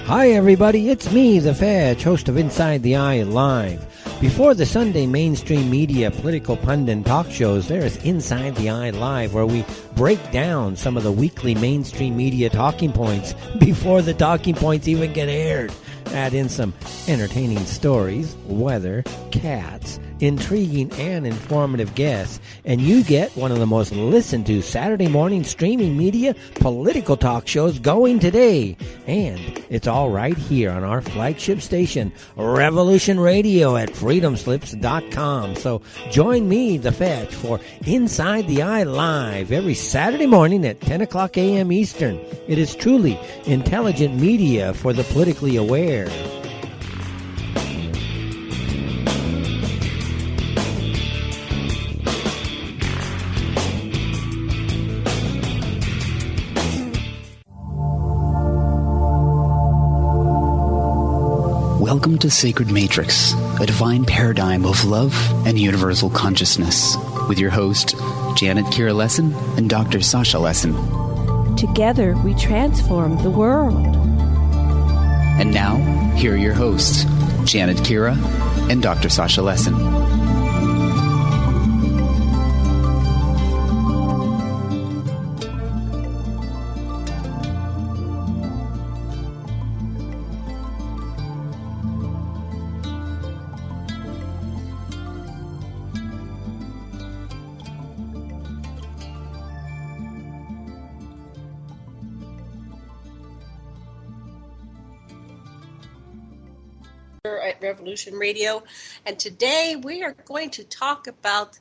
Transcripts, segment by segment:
Hi everybody, it's me, the Fetch, host of Inside the Eye Live. Before the Sunday mainstream media political pundit talk shows, there is Inside the Eye Live, where we break down some of the weekly mainstream media talking points before the talking points even get aired. Add in some entertaining stories, weather, cats, intriguing and informative guests, and you get one of the most listened to Saturday morning streaming media political talk shows going today. And it's all right here on our flagship station, Revolution Radio at freedomslips.com. So join me, The Fetch, for Inside the Eye Live every Saturday morning at 10 o'clock a.m. Eastern. It is truly intelligent media for the politically aware. Welcome to Sacred Matrix, a divine paradigm of love and universal consciousness, with your host, Janet Kira Lessin and Dr. Sasha Lessin. Together, we transform the world. And now, here are your hosts, Janet Kira and Dr. Sasha Lessin. At Revolution Radio, and today we are going to talk about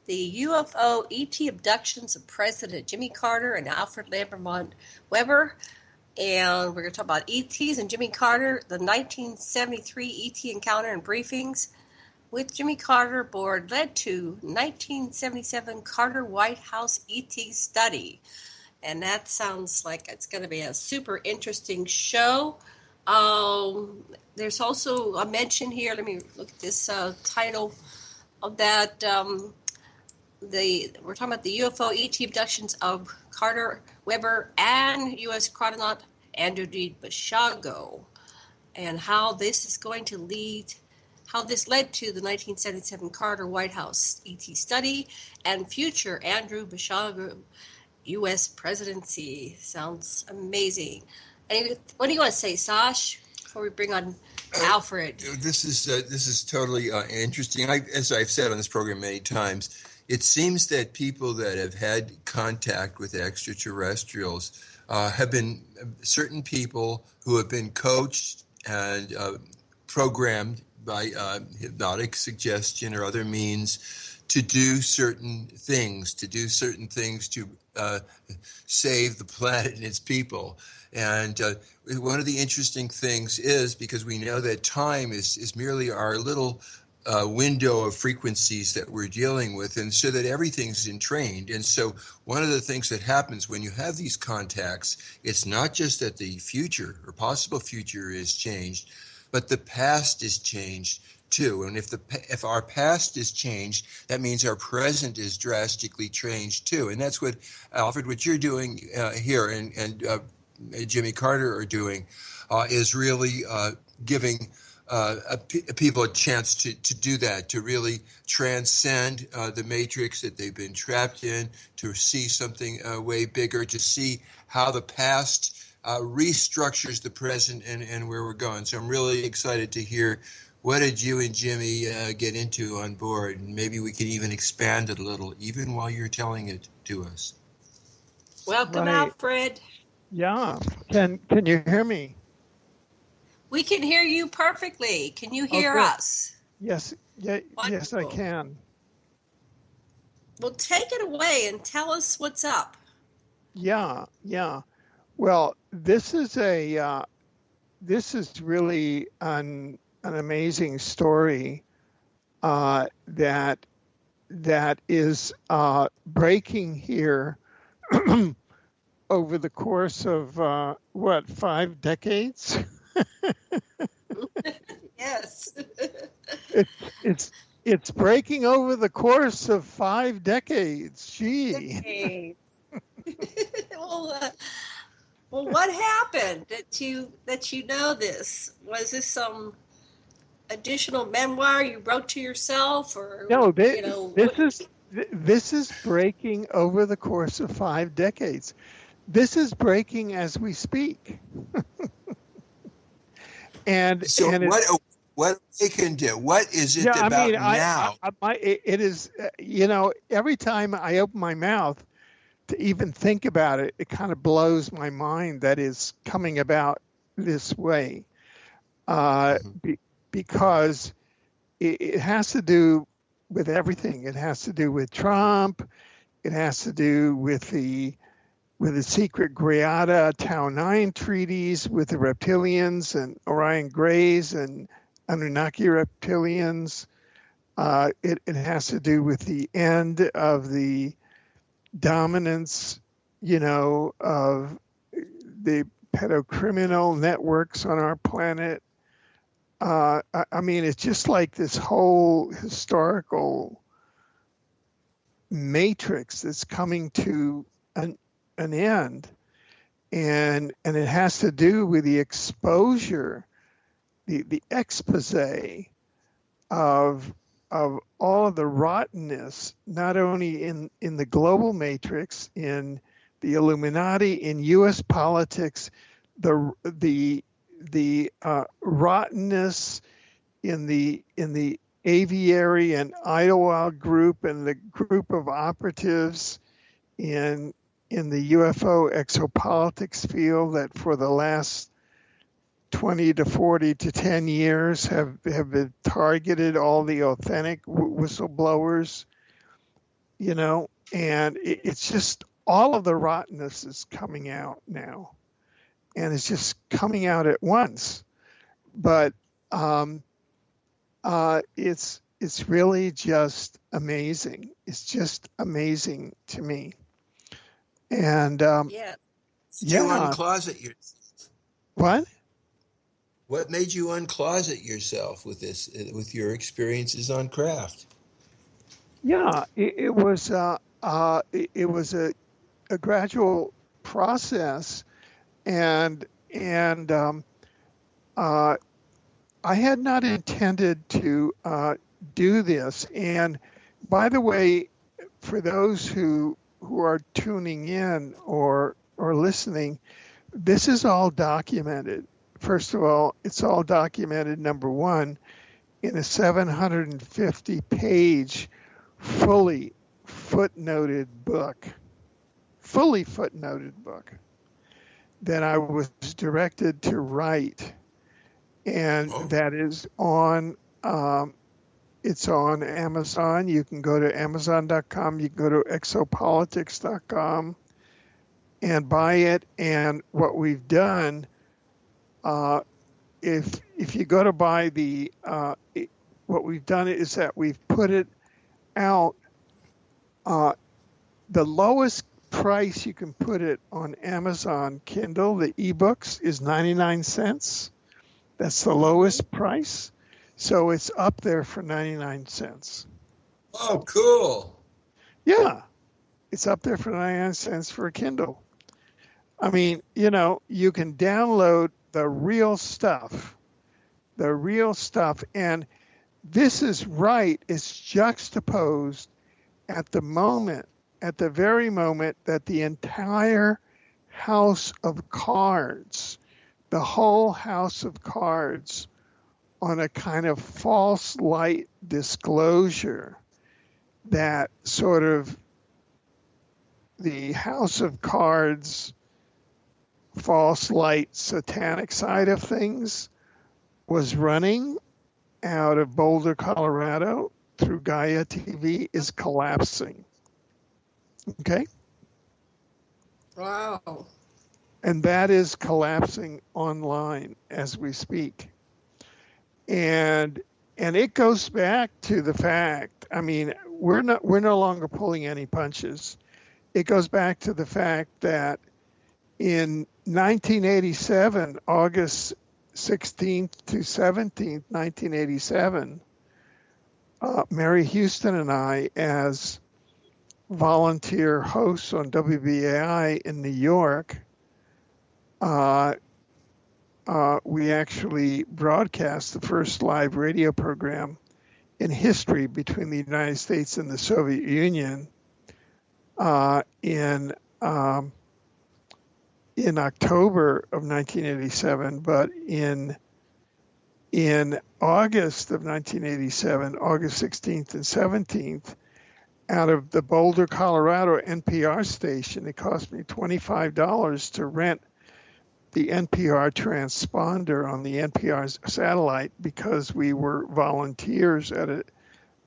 the UFO-ET abductions of President Jimmy Carter and Alfred Lambremont Webre, and we're going to talk about ETs and Jimmy Carter, the 1973 ET encounter and briefings with Jimmy Carter aboard led to 1977 Carter White House ET study, and that sounds like it's going to be a super interesting show. There's also a mention here. Let me look at this title of that. We're talking about the UFO-ET abductions of Carter Webre and U.S. Chrononaut Andrew D. Basiago, and how this is going to how this led to the 1977 Carter White House ET study and future Andrew Basiago U.S. presidency. Sounds amazing. Anyway, what do you want to say, Sash, before we bring on Alfred? This is totally interesting. As I've said on this program many times, it seems that people that have had contact with extraterrestrials have been certain people who have been coached and programmed by hypnotic suggestion or other means to do certain things, to save the planet and its people. And one of the interesting things is, because we know that time is merely our little window of frequencies that we're dealing with, and so that everything's entrained. And so one of the things that happens when you have these contacts, it's not just that the future or possible future is changed, but the past is changed too. And if our past is changed, that means our present is drastically changed too. And that's what, Alfred, what you're doing here and Jimmy Carter are doing is really giving people a chance to do that, to really transcend the matrix that they've been trapped in, to see something way bigger, to see how the past restructures the present and where we're going. So I'm really excited to hear, what did you and Jimmy get into on board? And maybe we can even expand it a little, even while you're telling it to us. Welcome, right. Alfred. Yeah. Can you hear me? We can hear you perfectly. Can you hear us? Yes. Yeah, yes, I can. Well, take it away and tell us what's up. Yeah. Well, this is really an amazing story that is breaking here over the course of 5 decades? Yes. It's breaking over the course of 5 decades. Gee. Well, Well, what happened that you know this? Was this some additional memoir you wrote to yourself, or No, what? this is breaking over the course of 5 decades. This is breaking as we speak. and So and what awakened it? What is it yeah, I about mean, now? it is, every time I open my mouth to even think about it, it kind of blows my mind that is coming about this way, because it has to do with everything. It has to do with Trump. It has to do with the secret Greada Tau 9 treaties with the reptilians and Orion Greys and Anunnaki reptilians. It has to do with the end of the dominance, of the pedocriminal networks on our planet. I mean, it's just like this whole historical matrix that's coming to an end, and it has to do with the exposure, the expose of all of the rottenness, not only in the global matrix, in the Illuminati, in U.S. politics, the rottenness in the aviary and Idlewild group and the group of operatives in the UFO exopolitics field that for the last 20 to 40 to 10 years have been targeted all the authentic whistleblowers, and it's just all of the rottenness is coming out now, and it's just coming out at once. But it's really just amazing. It's just amazing to me. And Yeah. Did you uncloset yourself? What? What made you uncloset yourself with your experiences on craft? Yeah, it was a gradual process, and I had not intended to do this. And by the way, for those who are tuning in or listening, this is all documented. First of all, it's all documented, number one, in a 750-page, fully footnoted book that I was directed to write. And that is on, it's on Amazon. You can go to Amazon.com. You can go to exopolitics.com and buy it. And what we've done, if you go to buy what we've done is that we've put it out. The lowest price you can put it on Amazon Kindle, the ebooks, is 99 cents. That's the lowest price. So it's up there for 99 cents. Oh, cool. Yeah, it's up there for 99 cents for a Kindle. I mean, you can download the real stuff. And this is right. It's juxtaposed at the very moment that the entire house of cards, the whole house of cards, on a kind of false light disclosure, that sort of the house of cards, false light, satanic side of things was running out of Boulder, Colorado through Gaia TV is collapsing. Okay? Wow. And that is collapsing online as we speak. And it goes back to the fact, I mean, we're no longer pulling any punches. It goes back to the fact that in 1987, August 16th to 17th, 1987, Mary Houston and I, as volunteer hosts on WBAI in New York, we actually broadcast the first live radio program in history between the United States and the Soviet Union in October of 1987, but in August of 1987, August 16th and 17th, out of the Boulder, Colorado NPR station, it cost me $25 to rent the NPR transponder on the NPR satellite because we were volunteers at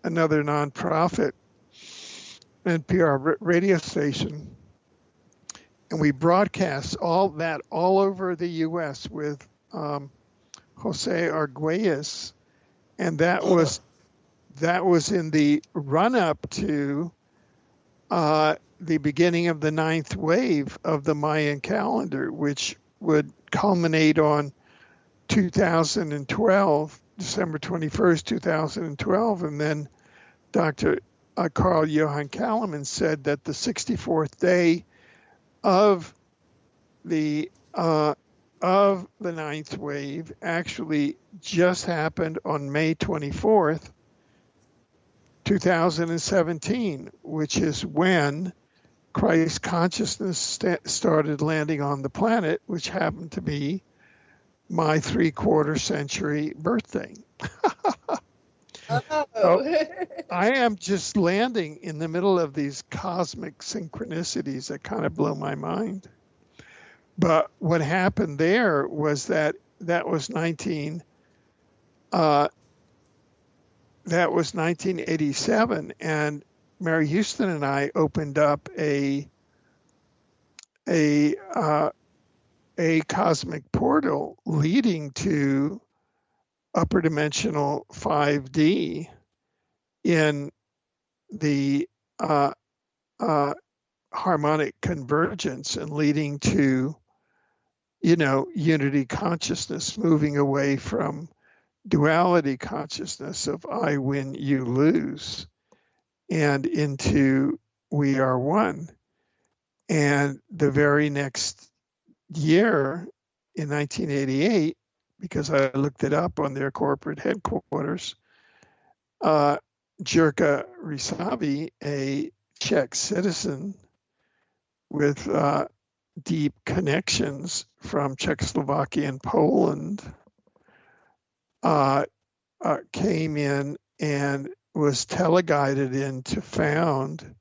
another nonprofit NPR radio station. And we broadcast all that all over the U.S. with Jose Arguelles, and that was in the run-up to the beginning of the ninth wave of the Mayan calendar, which would culminate on 2012, December 21st, 2012, and then Dr. Carl Johan Kalaman said that the 64th day of the ninth wave actually just happened on May 24th, 2017, which is when Christ consciousness started landing on the planet, which happened to be my 3/4 century birthday. So I am just landing in the middle of these cosmic synchronicities that kind of blow my mind. But what happened there was that was 1987, and Mary Houston and I opened up a cosmic portal leading to upper dimensional 5D in the harmonic convergence and leading to, unity consciousness, moving away from duality consciousness of I win, you lose, and into we are one. And the very next year, in 1988, because I looked it up on their corporate headquarters, Jirka Rysavi, a Czech citizen with deep connections from Czechoslovakia and Poland, came in and was teleguided in to found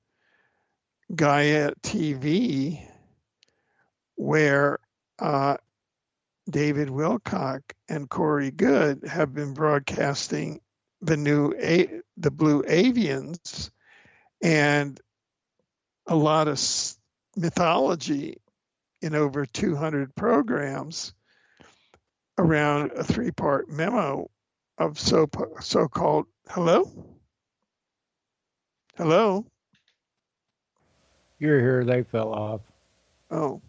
Gaia TV, where David Wilcock and Corey Good have been broadcasting the Blue Avians and a lot of mythology in over 200 programs around a 3-part memo of so-called hello. You're here. They fell off. Oh,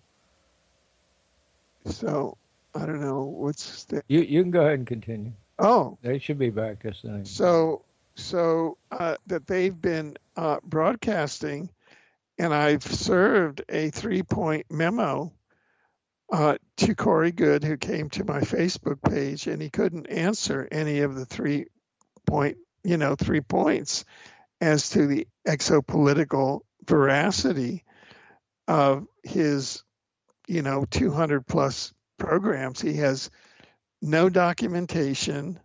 so I don't know what's the. You can go ahead and continue. Oh, they should be back this thing. So that they've been broadcasting, and I've served a 3-point memo to Corey Good, who came to my Facebook page, and he couldn't answer any of the 3 points as to the exopolitical veracity of his 200 plus programs. He has no documentation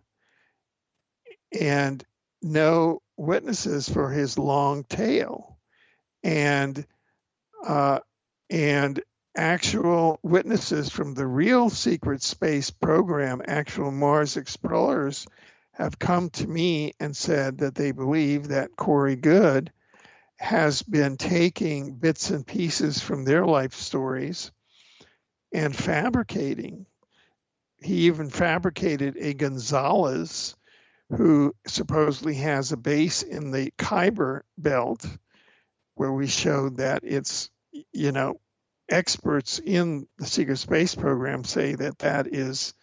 and no witnesses for his long tail, and actual witnesses from the real secret space program, actual Mars explorers, have come to me and said that they believe that Corey Good has been taking bits and pieces from their life stories and fabricating. He even fabricated a Gonzalez who supposedly has a base in the Kuiper belt, where we showed that it's, experts in the secret space program say that is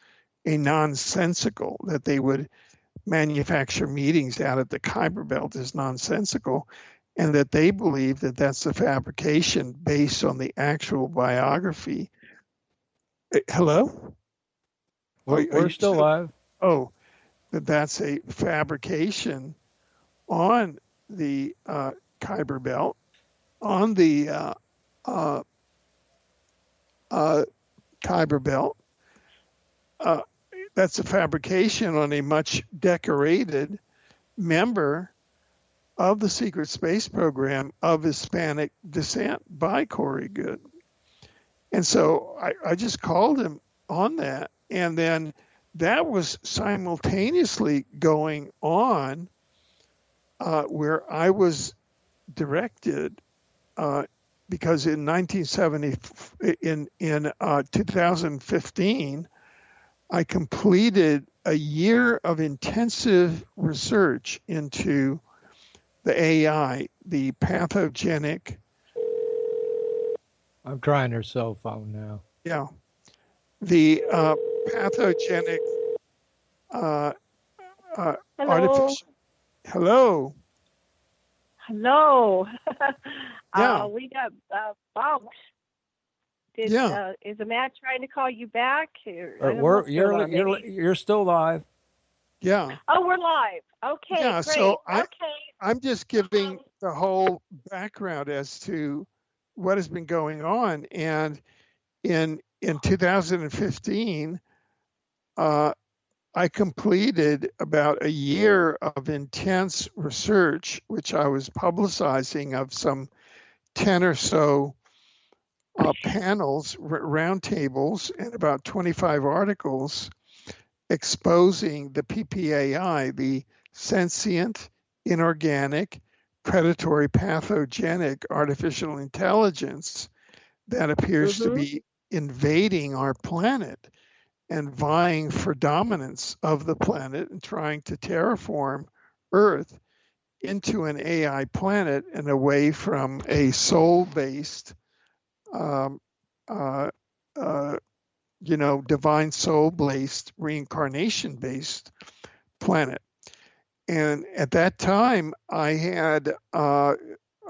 a nonsensical, that they would manufacture meetings out at the Kuiper belt is nonsensical, and that they believe that that's a fabrication based on the actual biography Hello? We're still live. Oh, that's a fabrication on the Kuiper Belt, on the Kuiper Belt. That's a fabrication on a much decorated member of the secret space program of Hispanic descent by Corey Goode. And so I just called him on that. And then that was simultaneously going on where I was directed because in 2015, I completed a year of intensive research into the AI, the pathogenic. I'm trying her cell phone now. Yeah. The pathogenic artificial. Hello. Hello. Yeah. We got bumped. Is a Matt trying to call you back? You're still live. Yeah. Oh, we're live. Okay. Yeah. Great. So I'm just giving the whole background as to what has been going on, and in 2015, I completed about a year of intense research, which I was publicizing of some 10 or so panels, roundtables, and about 25 articles exposing the PPAI, the sentient, inorganic, predatory, pathogenic artificial intelligence that appears to be invading our planet and vying for dominance of the planet and trying to terraform Earth into an AI planet and away from a soul-based, divine soul-based, reincarnation-based planet. And at that time, I had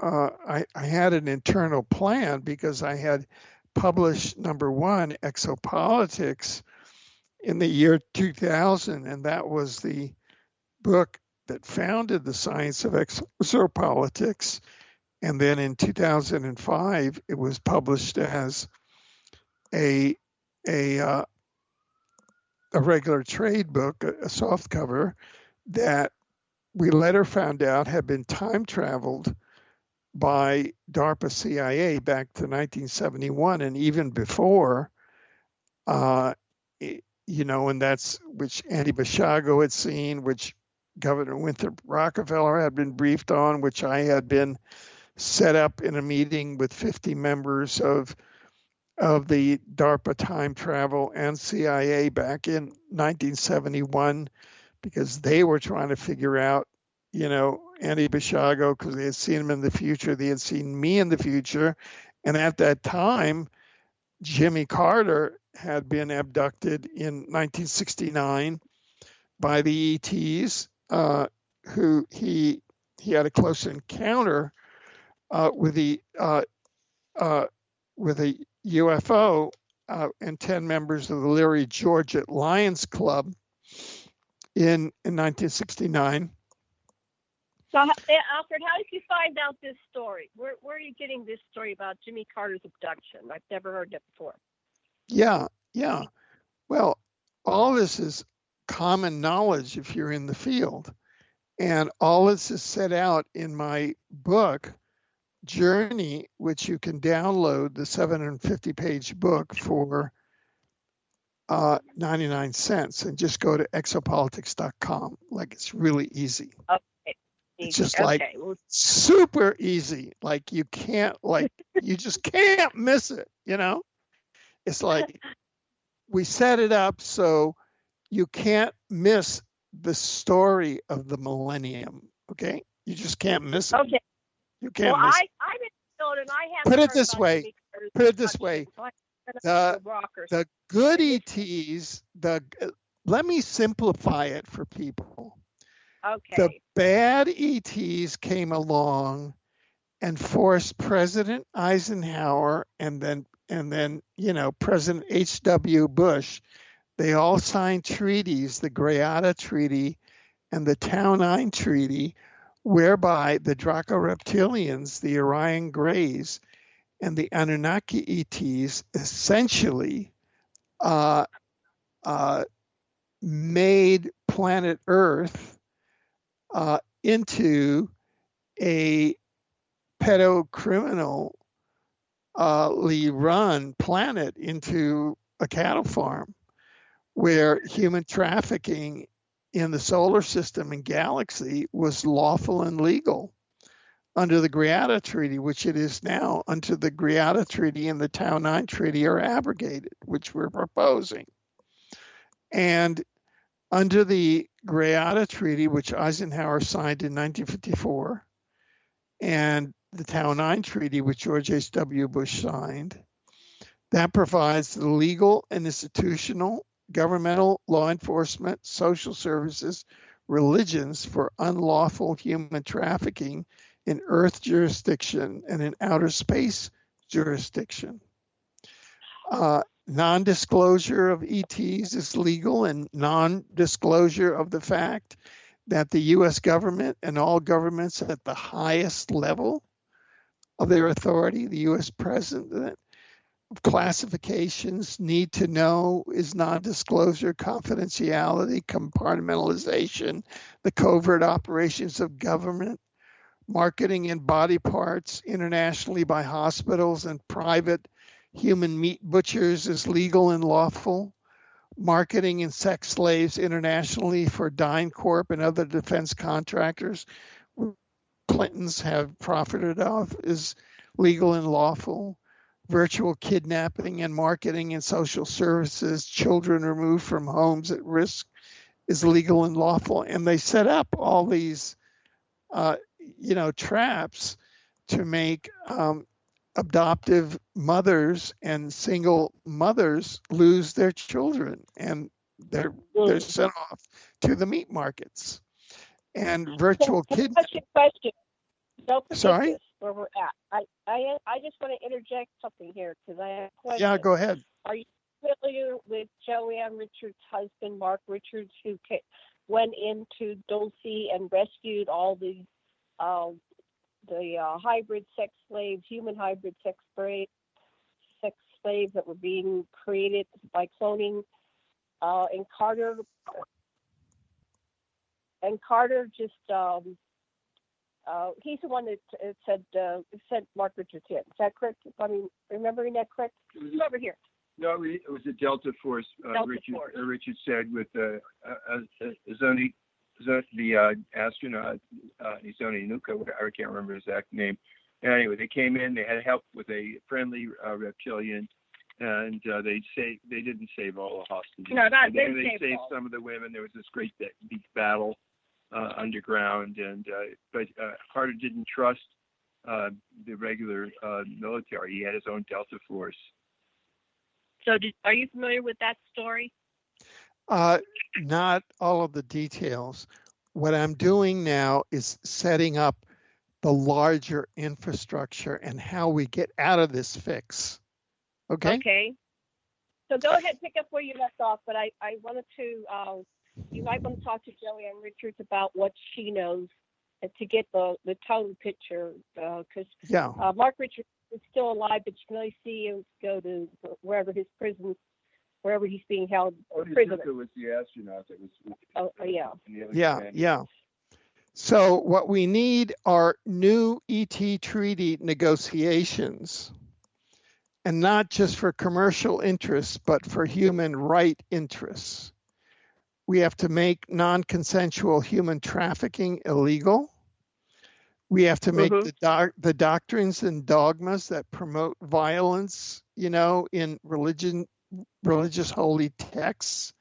an internal plan because I had published number one, Exopolitics, in the year 2000, and that was the book that founded the science of exopolitics. And then in 2005, it was published as a regular trade book, a soft cover, that we later found out had been time traveled by DARPA CIA back to 1971 and even before, and that's which Andy Basiago had seen, which Governor Winthrop Rockefeller had been briefed on, which I had been set up in a meeting with 50 members of the DARPA time travel and CIA back in 1971, because they were trying to figure out, Andy Basiago, because they had seen him in the future, they had seen me in the future. And at that time, Jimmy Carter had been abducted in 1969 by the ETs, who he had a close encounter with a UFO and 10 members of the Leary Georgia Lions Club in 1969. So, Alfred, how did you find out this story? Where are you getting this story about Jimmy Carter's abduction? I've never heard that before. Yeah. Well, all this is common knowledge if you're in the field. And all this is set out in my book, Journey, which you can download, the 750-page book, for 99 cents. And just go to exopolitics.com. Like, it's really easy. Okay. It's just super easy. Like you just can't miss it, It's like we set it up so you can't miss the story of the millennium, okay? You just can't miss it. Okay. You can't miss it. I'm in the field and I have Put it this way. The good ETs, let me simplify it for people. Okay. The bad ETs came along and forced President Eisenhower and then and then, President H.W. Bush, they all signed treaties, the Greada Treaty and the Tau 9 Treaty, whereby the Draco reptilians, the Orion Greys, and the Anunnaki ETs essentially made planet Earth into a pedocriminally run planet, into a cattle farm, where human trafficking in the solar system and galaxy was lawful and legal under the Greada Treaty, which it is now. Under the Greada Treaty and the Tau 9 Treaty are abrogated, which we're proposing. And under the Greada Treaty, which Eisenhower signed in 1954, and the Tau 9 Treaty, which George H.W. Bush signed, that provides the legal and institutional, governmental, law enforcement, social services, religions for unlawful human trafficking in Earth jurisdiction and in outer space jurisdiction. Non-disclosure of ETs is legal, and non-disclosure of the fact that the U.S. government and all governments at the highest level of their authority, the U.S. president, classifications, need to know, is non-disclosure, confidentiality, compartmentalization, the covert operations of government, marketing in body parts internationally by hospitals and private human meat butchers is legal and lawful. Marketing in sex slaves internationally for DynCorp and other defense contractors Clintons have profited off is legal and lawful. Virtual kidnapping and marketing in social services, children removed from homes at risk, is legal and lawful. And they set up all these, traps to make adoptive mothers and single mothers lose their children, and they're sent off to the meat markets. And virtual kidnapping. Question. Don't forget Sorry? this, where we're at. I just want to interject something here because I have a question. Yeah, go ahead. Are you familiar with Joanne Richards' husband, Mark Richards, who went into Dulce and rescued all the hybrid sex slaves, human hybrid sex slaves that were being created by cloning? And Carter just he's the one that said Mark Richards in. Is that correct? I mean, remembering that correct? It's over here. No, it was a Delta Force. Richard said with the astronaut Izoni Nuka, I can't remember his exact name. And anyway, they came in. They had help with a friendly reptilian, and they didn't save all the hostages. No, they saved some of the women. There was this great big battle underground, but Carter didn't trust the regular military. He had his own Delta Force. So, are you familiar with that story? Not all of the details. What I'm doing now is setting up the larger infrastructure and how we get out of this fix. Okay? Okay. So go ahead, pick up where you left off, but I wanted to, you might want to talk to Joanne Richards about what she knows to get the total picture, because Mark Richards is still alive, but you can only see him go to wherever his prison, wherever he's being held. Prisoner. It was the astronaut that was. Yeah. So what we need are new ET treaty negotiations, and not just for commercial interests, but for human right interests. We have to make non-consensual human trafficking illegal. We have to make the doctrines and dogmas that promote violence, in religious holy texts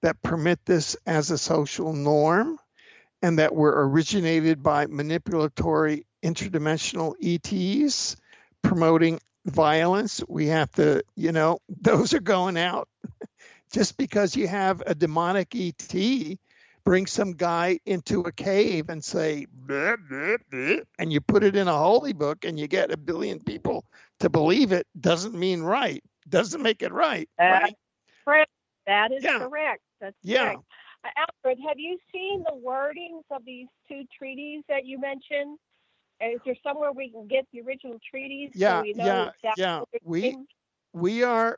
that permit this as a social norm, and that were originated by manipulatory interdimensional ETs promoting violence. We have to, those are going out. Just because you have a demonic ET bring some guy into a cave and say, bleh, bleh, bleh, and you put it in a holy book and you get 1 billion people to believe it, doesn't mean right. Doesn't make it right. Right? Correct. That is Yeah. correct. That's Yeah. correct. Alfred, have you seen the wordings of these 2 treaties that you mentioned? Is there somewhere we can get the original treaties? Yeah, so we know exactly yeah. what they're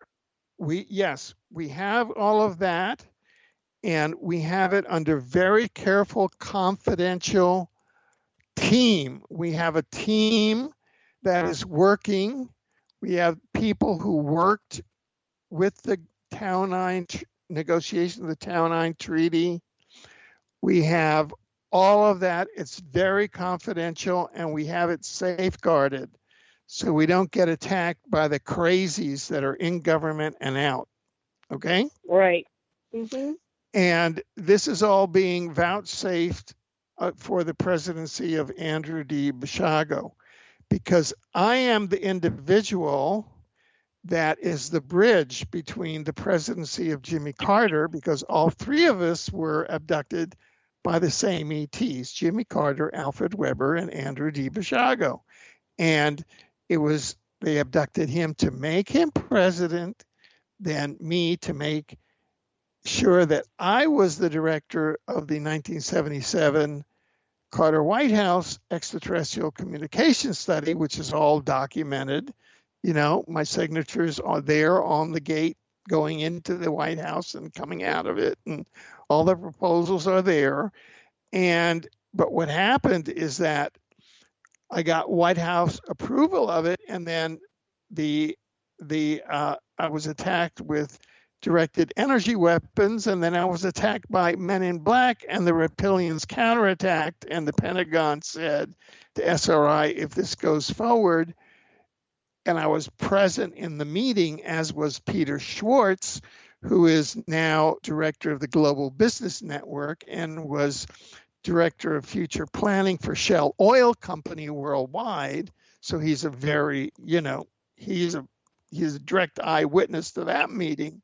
Yes, we have all of that, and we have it under very careful, confidential team. We have a team that is working. We have people who worked with the Tau 9 negotiation of the Tau 9 treaty. We have all of that. It's very confidential, and we have it safeguarded so we don't get attacked by the crazies that are in government and out. Okay? Right. Mm-hmm. And this is all being vouchsafed for the presidency of Andrew D. Basiago, because I am the individual that is the bridge between the presidency of Jimmy Carter, because all 3 of us were abducted by the same ETs, Jimmy Carter, Alfred Webre, and Andrew D. Basiago. And they abducted him to make him president, then me to make sure that I was the director of the 1977 Carter White House Extraterrestrial Communication Study, which is all documented. You know, my signatures are there on the gate going into the White House and coming out of it, and all the proposals are there. But what happened is that I got White House approval of it, and then I was attacked with directed energy weapons, and then I was attacked by men in black, and the reptilians counterattacked, and the Pentagon said to SRI, if this goes forward, and I was present in the meeting, as was Peter Schwartz, who is now director of the Global Business Network and was director of future planning for Shell Oil Company worldwide. So he's a very, he's a direct eyewitness to that meeting.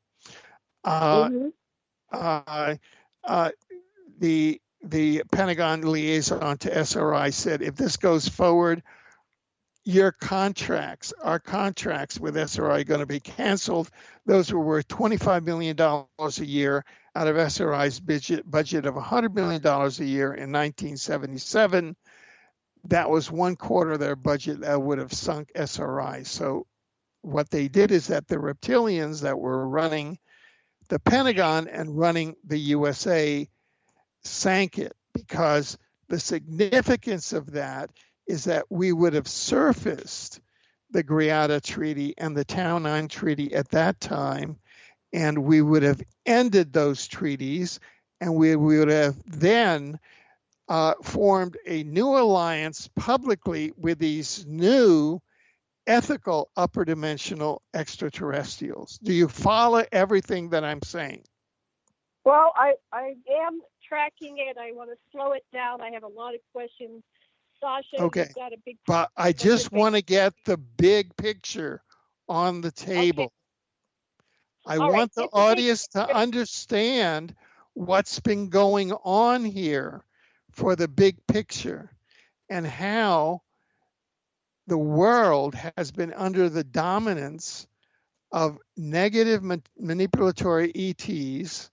The Pentagon liaison to SRI said, if this goes forward, our contracts with SRI are going to be canceled. Those were worth $25 million a year out of SRI's budget of $100 million a year in 1977. That was 1/4 of their budget that would have sunk SRI. So what they did is that the reptilians that were running the Pentagon and running the USA sank it, because the significance of that is that we would have surfaced the Greada Treaty and the Tau 9 Treaty at that time, and we would have ended those treaties, and we would have then formed a new alliance publicly with these new ethical upper dimensional extraterrestrials. Do you follow everything that I'm saying? Well, I am tracking it. I want to slow it down. I have a lot of questions. Sasha, okay, you've got a big, but I just want to get the big picture on the table. Okay. I want the audience to understand what's been going on here for the big picture, and how the world has been under the dominance of negative manipulatory ETs,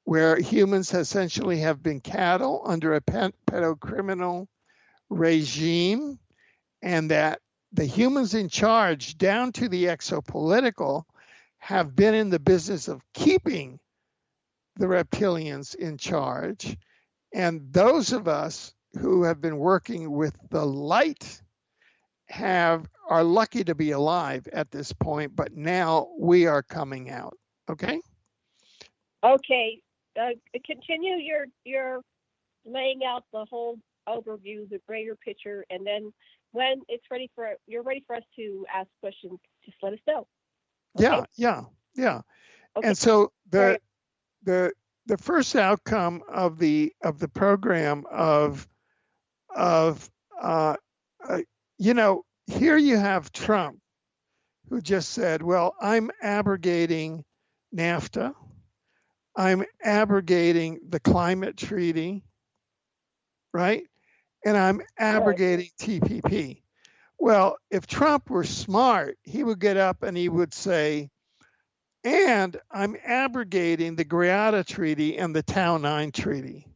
where humans essentially have been cattle under a pedocriminal regime, and that the humans in charge, down to the exopolitical, have been in the business of keeping the reptilians in charge. And those of us who have been working with the light are lucky to be alive at this point, but now we are coming out. Okay? Okay. Continue your laying out the whole overview, the greater picture, and then when you're ready for us to ask questions, just let us know. Okay? Yeah. Okay. And so the first outcome of the program here you have Trump, who just said, well, I'm abrogating NAFTA. I'm abrogating the climate treaty, right? And I'm abrogating TPP. Well, if Trump were smart, he would get up and he would say, and I'm abrogating the Greada Treaty and the Tau 9 Treaty.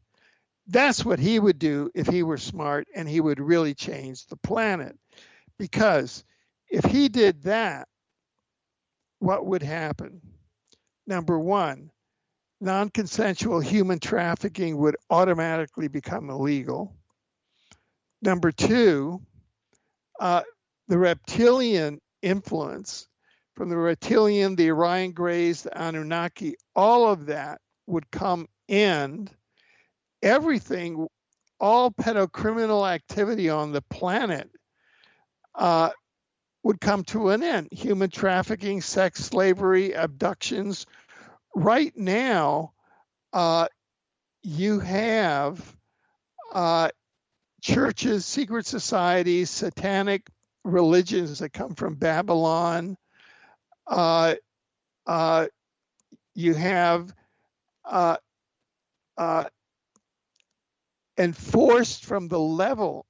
That's what he would do if he were smart, and he would really change the planet. Because if he did that, what would happen? Number one, non-consensual human trafficking would automatically become illegal. Number two, the reptilian influence from the reptilian, the Orion Greys, the Anunnaki, all of that would come in. Everything, all pedocriminal activity on the planet would come to an end. Human trafficking, sex slavery, abductions. Right now, you have churches, secret societies, satanic religions that come from Babylon. You have enforced from the level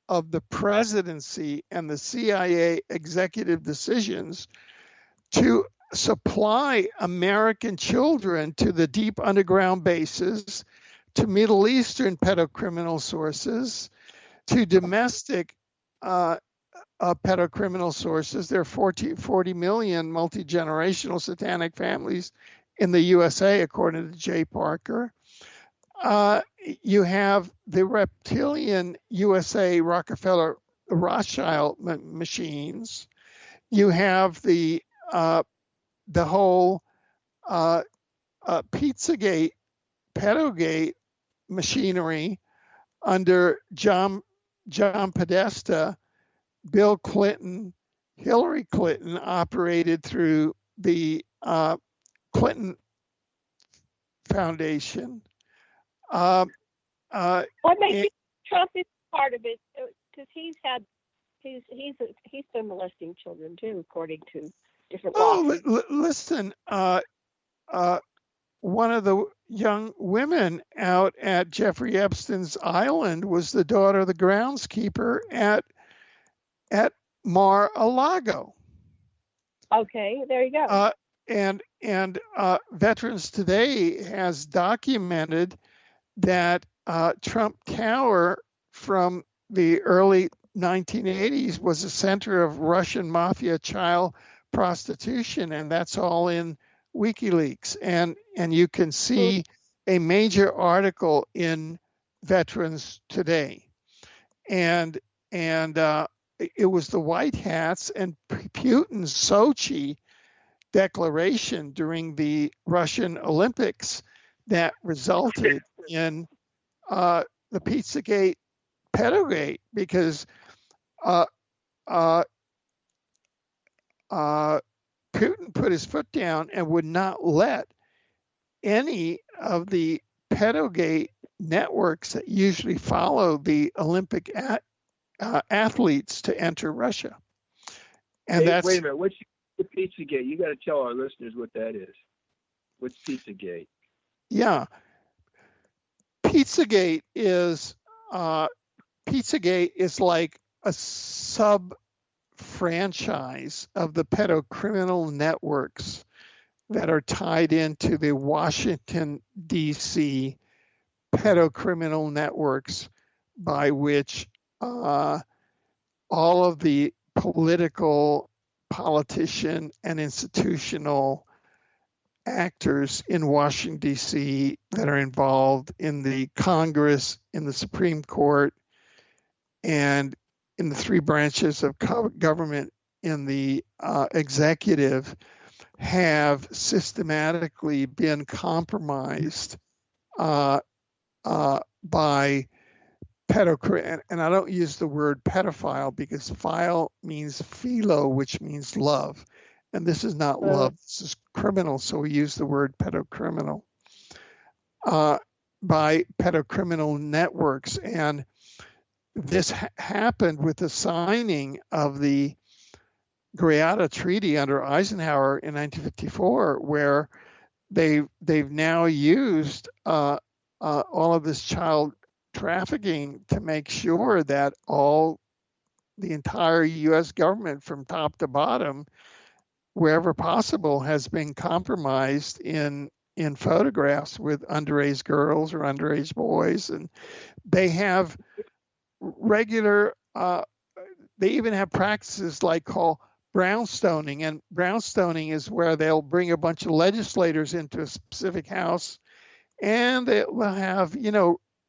of the presidency and the CIA executive decisions to supply American children to the deep underground bases, to Middle Eastern pedocriminal sources, to domestic pedocriminal sources. There are 40 million multi-generational satanic families in the USA, according to Jay Parker. You have the reptilian USA Rockefeller Rothschild machines. You have the whole Pizzagate, Pedogate machinery under John Podesta, Bill Clinton, Hillary Clinton, operated through the Clinton Foundation. What makes you Trump is part of it? Because he's been molesting children too, according to different laws. Listen, one of the young women out at Jeffrey Epstein's island was the daughter of the groundskeeper at Mar-a-Lago. Okay, there you go. And Veterans Today has documented that Trump Tower from the early 1980s was a center of Russian mafia child prostitution, and that's all in WikiLeaks. And you can see a major article in Veterans Today. And it was the White Hats and Putin's Sochi declaration during the Russian Olympics that resulted in the Pizzagate, Pedogate, because Putin put his foot down and would not let any of the pedogate networks that usually follow the Olympic athletes to enter Russia. And wait a minute, what's the Pizzagate? You got to tell our listeners what that is. What's Pizzagate? Yeah, Pizzagate is like a sub-franchise of the pedocriminal networks that are tied into the Washington, D.C. pedocriminal networks, by which all of the politician and institutional actors in Washington, D.C. that are involved in the Congress, in the Supreme Court, and in the three branches of government in the executive have systematically been compromised by pedocriminal, and I don't use the word pedophile because phile means philo, which means love. And this is not love, this is criminal, so we use the word pedocriminal, by pedocriminal networks. And this happened with the signing of the Greada Treaty under Eisenhower in 1954, where they've now used all of this child trafficking to make sure that the entire U.S. government, from top to bottom, wherever possible, has been compromised in photographs with underage girls or underage boys, and they have regular. They even have practices like called brownstoning, and brownstoning is where they'll bring a bunch of legislators into a specific house, and they will have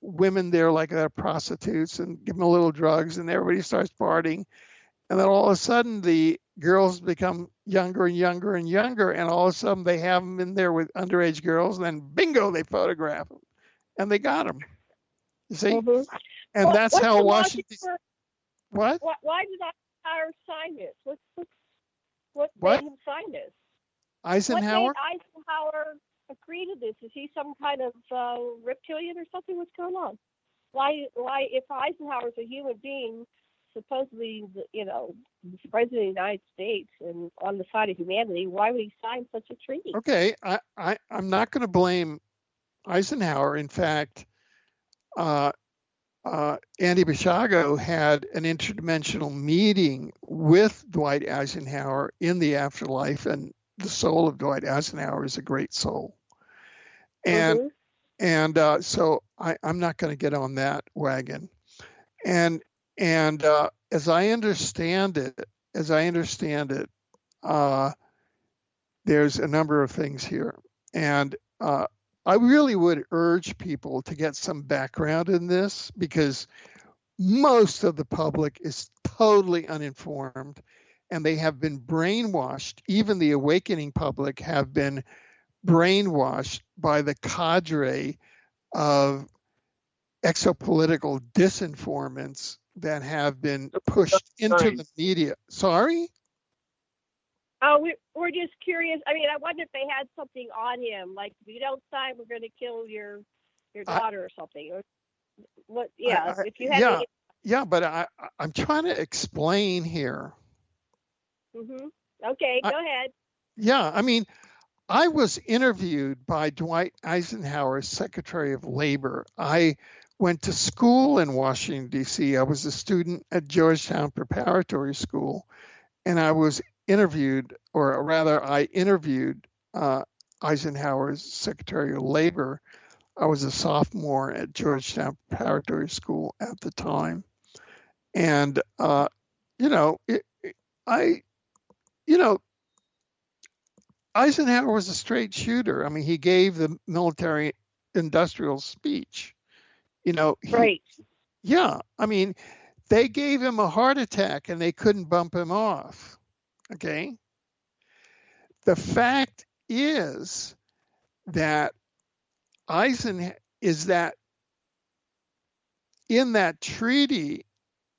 women there like they're prostitutes and give them a little drugs, and everybody starts partying, and then all of a sudden the girls become younger and younger and younger, and all of a sudden they have them in there with underage girls, and then bingo, they photograph them, and they got them. You see, and that's how Washington. What? Why did Eisenhower sign this? What made him sign this? Eisenhower? What made Eisenhower agree to this? Is he some kind of reptilian or something? What's going on? Why? If Eisenhower's a human being, supposedly, the president of the United States and on the side of humanity, why would he sign such a treaty? Okay, I'm not going to blame Eisenhower. In fact, Andy Basiago had an interdimensional meeting with Dwight Eisenhower in the afterlife, and the soul of Dwight Eisenhower is a great soul. And so I'm not going to get on that wagon. And as I understand it, there's a number of things here, and I really would urge people to get some background in this, because most of the public is totally uninformed, and they have been brainwashed. Even the awakening public have been brainwashed by the cadre of exopolitical disinformants that have been pushed into the media. Sorry? Oh, we're just curious. I mean, I wonder if they had something on him, like, if you don't sign, we're going to kill your daughter or something. Or what? Yeah, if you had. Yeah, but I'm trying to explain here. Okay, go ahead. Yeah, I mean, I was interviewed by Dwight Eisenhower's Secretary of Labor. I went to school in Washington, D.C. I was a student at Georgetown Preparatory School, and I was interviewed, or rather, I interviewed Eisenhower's Secretary of Labor. I was a sophomore at Georgetown Preparatory School at the time. And, Eisenhower was a straight shooter. I mean, he gave the military industrial speech. Right. Yeah. I mean, they gave him a heart attack and they couldn't bump him off. Okay. The fact is that in that treaty,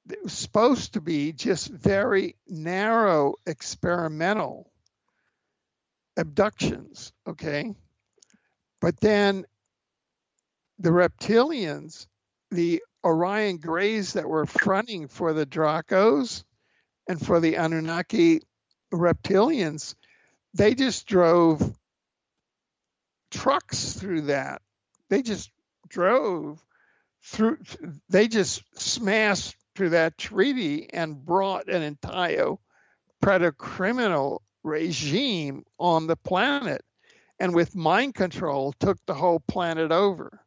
it was supposed to be just very narrow experimental abductions. Okay. But then the reptilians, the Orion Greys that were fronting for the Dracos and for the Anunnaki reptilians, they just drove trucks through that. They just smashed through that treaty and brought an entire predacriminal regime on the planet, and with mind control took the whole planet over.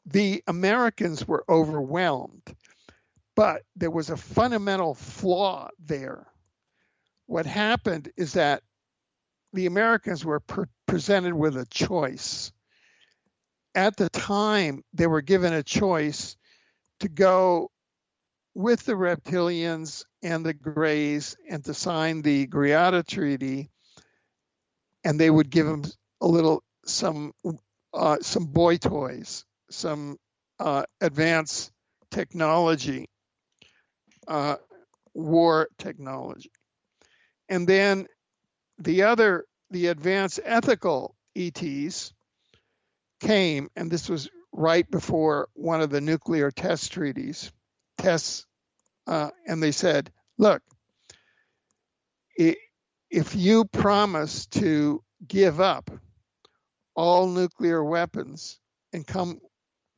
The Americans were overwhelmed, but there was a fundamental flaw there. What happened is that the Americans were presented with a choice. At the time, they were given a choice to go with the reptilians and the Greys and to sign the Greada Treaty, and they would give them some boy toys, some advanced technology, war technology. And then the advanced ethical ETs came, and this was right before one of the nuclear tests, and they said, look, if you promise to give up all nuclear weapons and come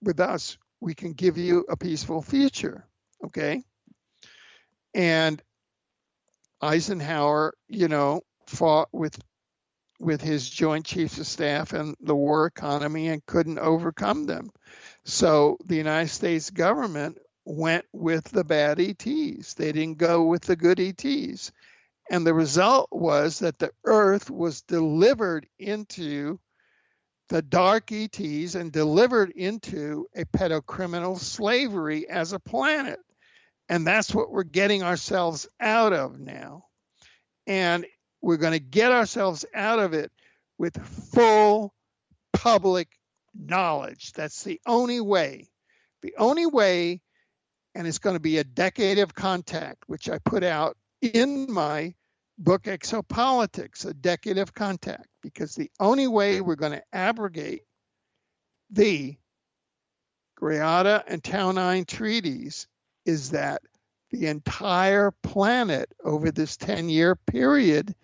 with us, we can give you a peaceful future. Okay. And Eisenhower, fought with his Joint Chiefs of Staff and the war economy and couldn't overcome them. So the United States government went with the bad ETs. They didn't go with the good ETs. And the result was that the Earth was delivered into the dark ETs and delivered into a pedocriminal slavery as a planet. And that's what we're getting ourselves out of now. And we're going to get ourselves out of it with full public knowledge. That's the only way. The only way, and it's going to be a decade of contact, which I put out in my book Exopolitics, a decade of contact, because the only way we're going to abrogate the Greada and Tau 9 treaties is that the entire planet over this 10-year period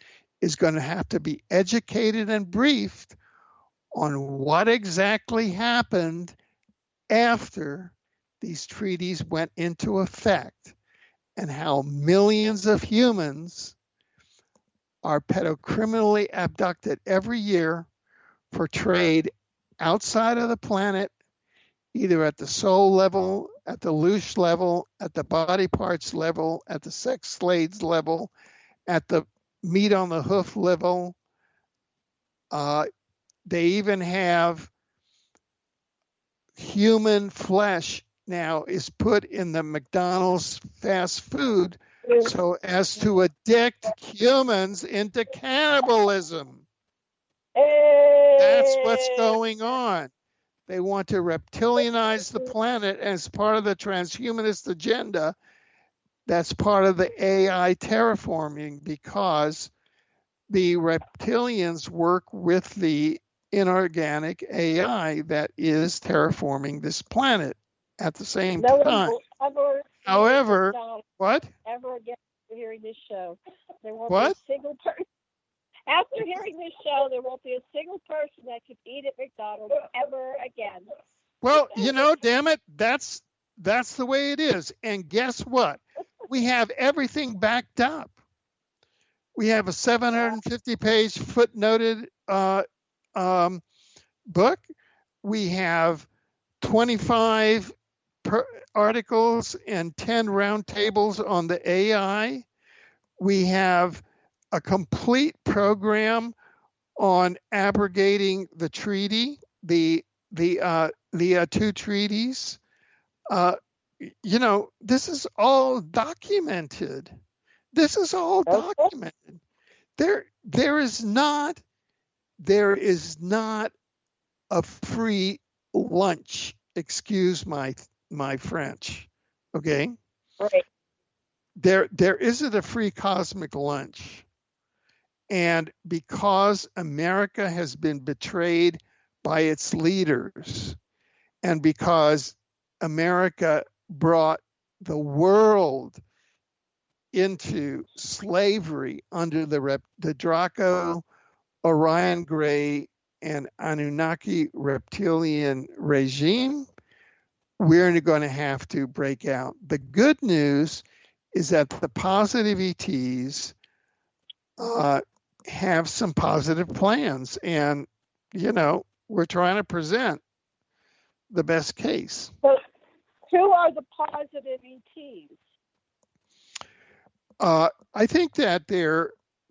is going to have to be educated and briefed on what exactly happened after these treaties went into effect and how millions of humans are pedocriminally abducted every year for trade outside of the planet, either at the soul level, at the louche level, at the body parts level, at the sex slaves level, at the meat on the hoof level. They even have human flesh now is put in the McDonald's fast food so as to addict humans into cannibalism. That's what's going on. They want to reptilianize the planet as part of the transhumanist agenda. That's part of the AI terraforming, because the reptilians work with the inorganic AI that is terraforming this planet at the same time. However, what? Ever again hearing this show, there won't what? be a single person. After hearing this show, there won't be a single person that could eat at McDonald's ever again. Well, damn it, that's the way it is. And guess what? We have everything backed up. We have a 750-page footnoted book. We have 25 articles and 10 roundtables on the AI. We have a complete program on abrogating the treaty, the two treaties. This is all documented. This is all documented. There is not a free lunch. Excuse my French. Okay. Right. There isn't a free cosmic lunch. And because America has been betrayed by its leaders, and because America brought the world into slavery under the Draco, Orion Gray, and Anunnaki reptilian regime, we're going to have to break out. The good news is that the positive ETs have some positive plans, and we're trying to present the best case. So, who are the positive ETs? I think that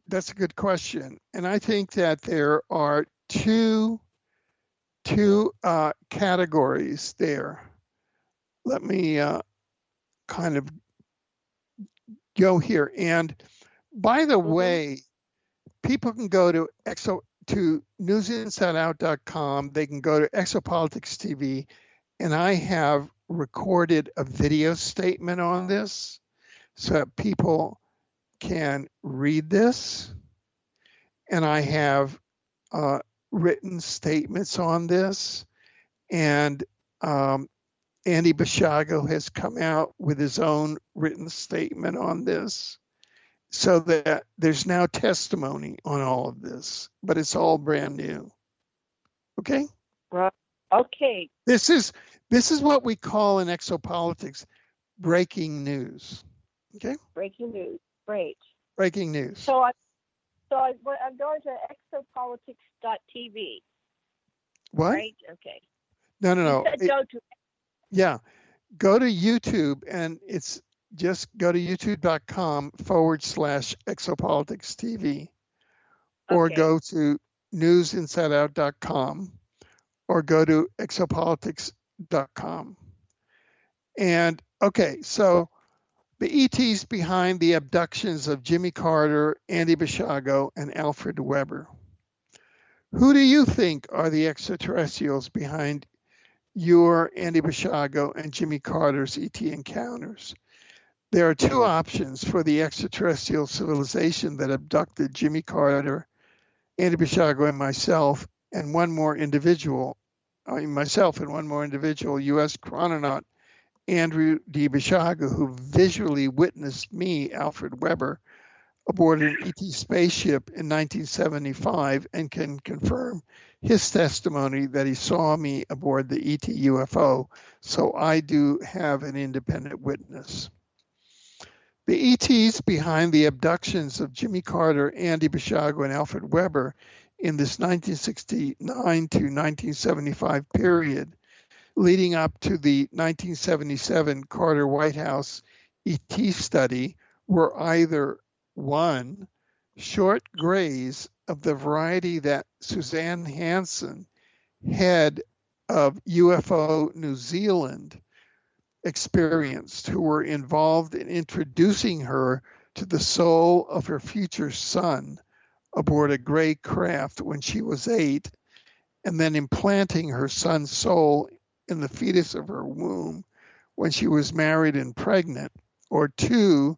that's a good question, and I think that there are two categories there. Let me kind of go here. And by the way, people can go to newsinsideout.com. They can go to Exopolitics TV, and I have recorded a video statement on this so that people can read this. And I have written statements on this. And Andy Basiago has come out with his own written statement on this, so that there's now testimony on all of this, but it's all brand new. Okay. Right. Okay. This is what we call in exopolitics breaking news. Okay. Breaking news. Great. Breaking news. So I'm going to exopolitics.tv. What? Right. Okay. No. You said go to. Yeah. Go to YouTube, and it's just go to youtube.com/exopolitics TV, or go to newsinsideout.com, or go to exopolitics.com. And okay, so the ETs behind the abductions of Jimmy Carter, Andy Basiago, and Alfred Webre. Who do you think are the extraterrestrials behind your Andy Basiago and Jimmy Carter's ET encounters? There are two options for the extraterrestrial civilization that abducted Jimmy Carter, Andy Basiago, and myself, and one more individual, U.S. Chrononaut Andrew D. Basiago, who visually witnessed me, Alfred Webre, aboard an ET spaceship in 1975 and can confirm his testimony that he saw me aboard the ET UFO. So I do have an independent witness. The ETs behind the abductions of Jimmy Carter, Andy Basiago, and Alfred Webre in this 1969 to 1975 period, leading up to the 1977 Carter White House ET study, were either one, short grays of the variety that Suzanne Hansen, head of UFO New Zealand, experienced, who were involved in introducing her to the soul of her future son aboard a gray craft when she was 8, and then implanting her son's soul in the fetus of her womb when she was married and pregnant. Or 2,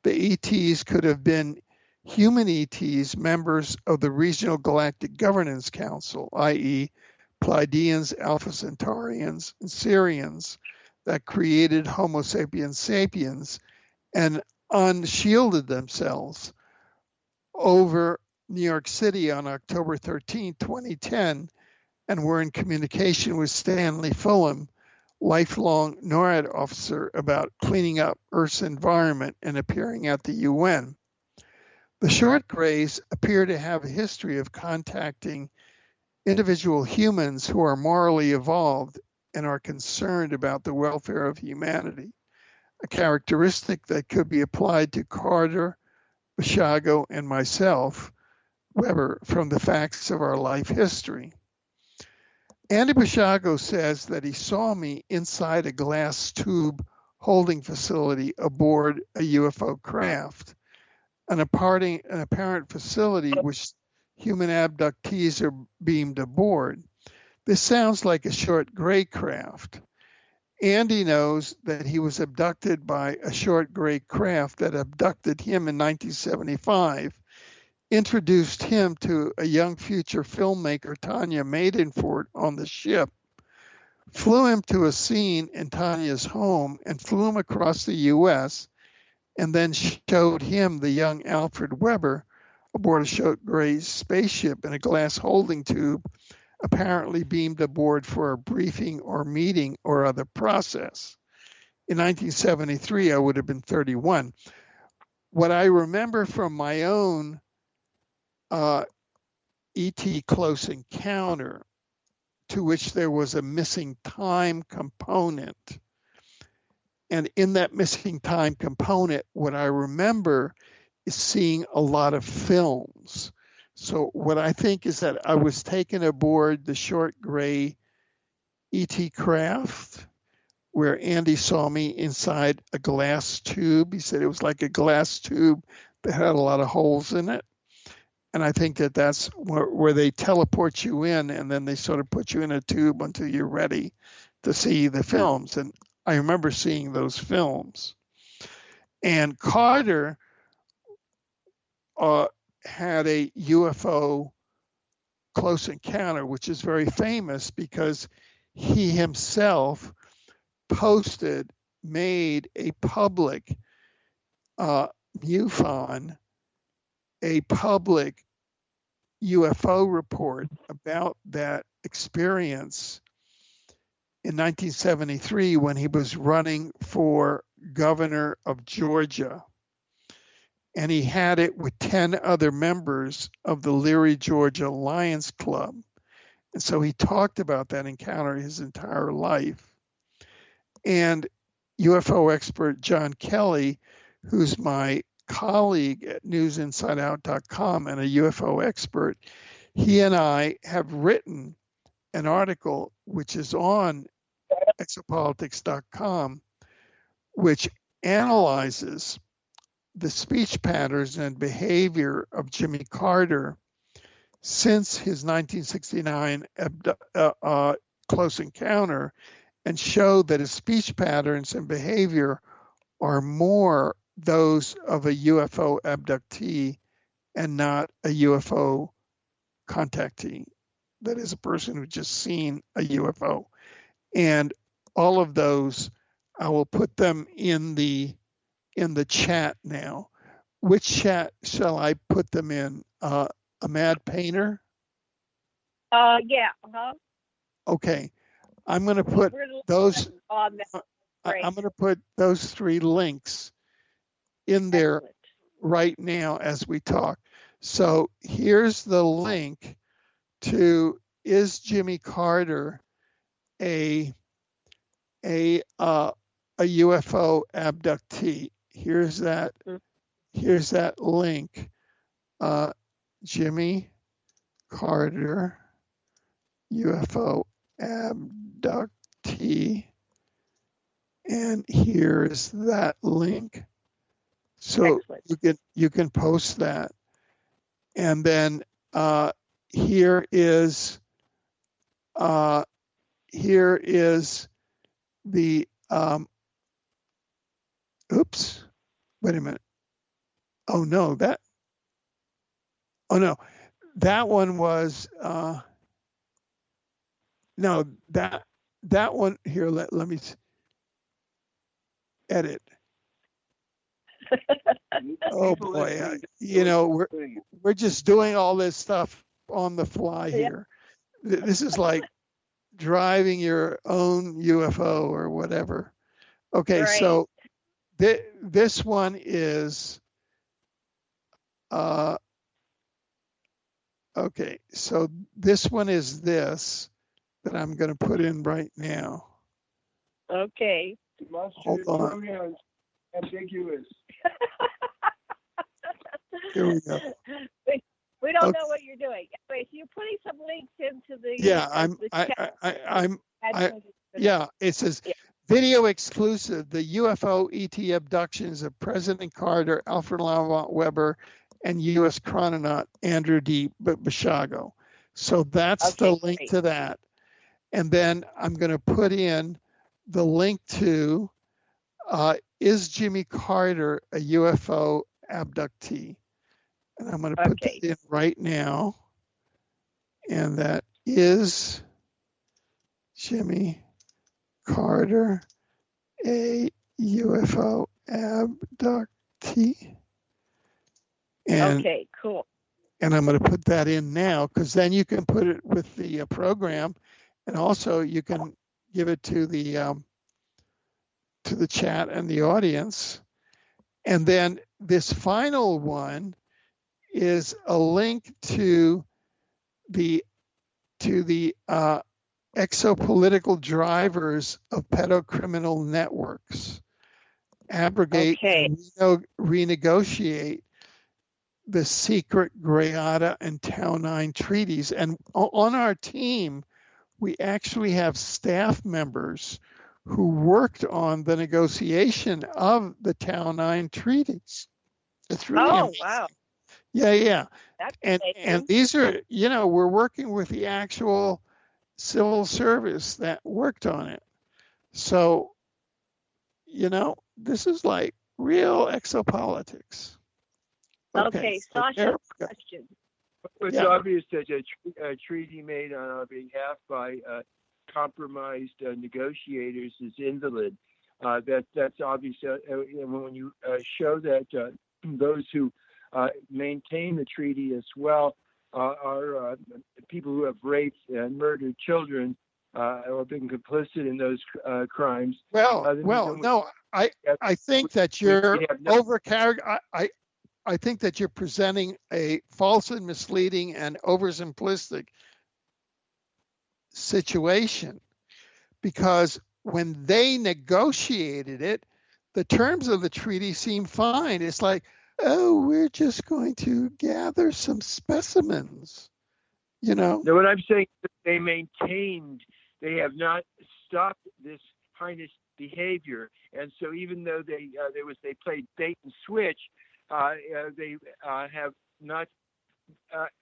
the ETs could have been human ETs, members of the Regional Galactic Governance Council, i.e. Pleiadians, Alpha Centaurians, and Sirians, that created Homo sapiens sapiens and unshielded themselves over New York City on October 13, 2010, and were in communication with Stanley Fulham, lifelong NORAD officer, about cleaning up Earth's environment and appearing at the UN. The short grays appear to have a history of contacting individual humans who are morally evolved and are concerned about the welfare of humanity, a characteristic that could be applied to Carter, Basiago, and myself, Webre, from the facts of our life history. Andy Basiago says that he saw me inside a glass tube holding facility aboard a UFO craft, an apparent facility which human abductees are beamed aboard. This sounds like a short gray craft. Andy knows that he was abducted by a short gray craft that abducted him in 1975, introduced him to a young future filmmaker, Tanya Maidenford, on the ship, flew him to a scene in Tanya's home and flew him across the U.S., and then showed him the young Alfred Webre aboard a short gray spaceship in a glass holding tube, apparently beamed aboard for a briefing or meeting or other process. In 1973, I would have been 31. What I remember from my own ET close encounter, to which there was a missing time component, and in that missing time component, what I remember is seeing a lot of films. So what I think is that I was taken aboard the short gray ET craft, where Andy saw me inside a glass tube. He said it was like a glass tube that had a lot of holes in it. And I think that that's where they teleport you in, and then they sort of put you in a tube until you're ready to see the films. And I remember seeing those films. And Carter had a UFO close encounter, which is very famous because he himself made a public MUFON, a public UFO report about that experience in 1973 when he was running for governor of Georgia. And he had it with 10 other members of the Leary, Georgia Lions Club. And so he talked about that encounter his entire life. And UFO expert John Kelly, who's my colleague at newsinsideout.com and a UFO expert, he and I have written an article which is on exopolitics.com, which analyzes the speech patterns and behavior of Jimmy Carter since his 1969 close encounter, and showed that his speech patterns and behavior are more those of a UFO abductee and not a UFO contactee. That is a person who just seen a UFO. And all of those, I will put them in the chat now. Which chat shall I put them in? A Mad Painter? Yeah. Okay. I'm going to put those. I'm going to put those 3 links in there right now as we talk. So here's the link to, is Jimmy Carter a UFO abductee? Here's that link. Jimmy Carter, UFO abductee, and here's that link. So you can post that, and then here is the oops, wait a minute. Oh no, that one was no, that one here, let me edit. Oh boy, we're just doing all this stuff on the fly here. This is like driving your own UFO or whatever. Okay, right. So this one is okay, so this one is this that I'm going to put in right now. Okay. Hold on. Ambiguous. Here we go. We don't know what you're doing. Wait, so you're putting some links into the yeah. It says video exclusive: the UFO-ET abductions of President Carter, Alfred Lambremont Webre, and U.S. Chrononaut Andrew D. Basiago. So that's the link to that, and then I'm going to put in the link to is Jimmy Carter a UFO abductee? And I'm going to put that in right now. And that is Jimmy Carter a UFO abductee. And, okay, cool. And I'm going to put that in now, because then you can put it with the program, and also you can give it to the chat and the audience. And then this final one is a link to the exopolitical drivers of pedocriminal networks, abrogate and renegotiate the secret Greada and Tau 9 treaties. And on our team, we actually have staff members who worked on the negotiation of the Tau 9 treaties. It's really amazing. Wow. Yeah. And these are, we're working with the actual civil service that worked on it. So, this is like real exopolitics. Okay, Sasha, question. It's obvious that a treaty made on our behalf by compromised negotiators is invalid. That's obvious. When you show that those who maintain the treaty as well are people who have raped and murdered children or been complicit in those crimes. No, I think that you're I think that you're presenting a false and misleading and oversimplistic situation, because when they negotiated it, the terms of the treaty seem fine. It's like, oh, we're just going to gather some specimens, you know? No, what I'm saying is they have not stopped this heinous behavior. And so even though they played bait and switch, they have not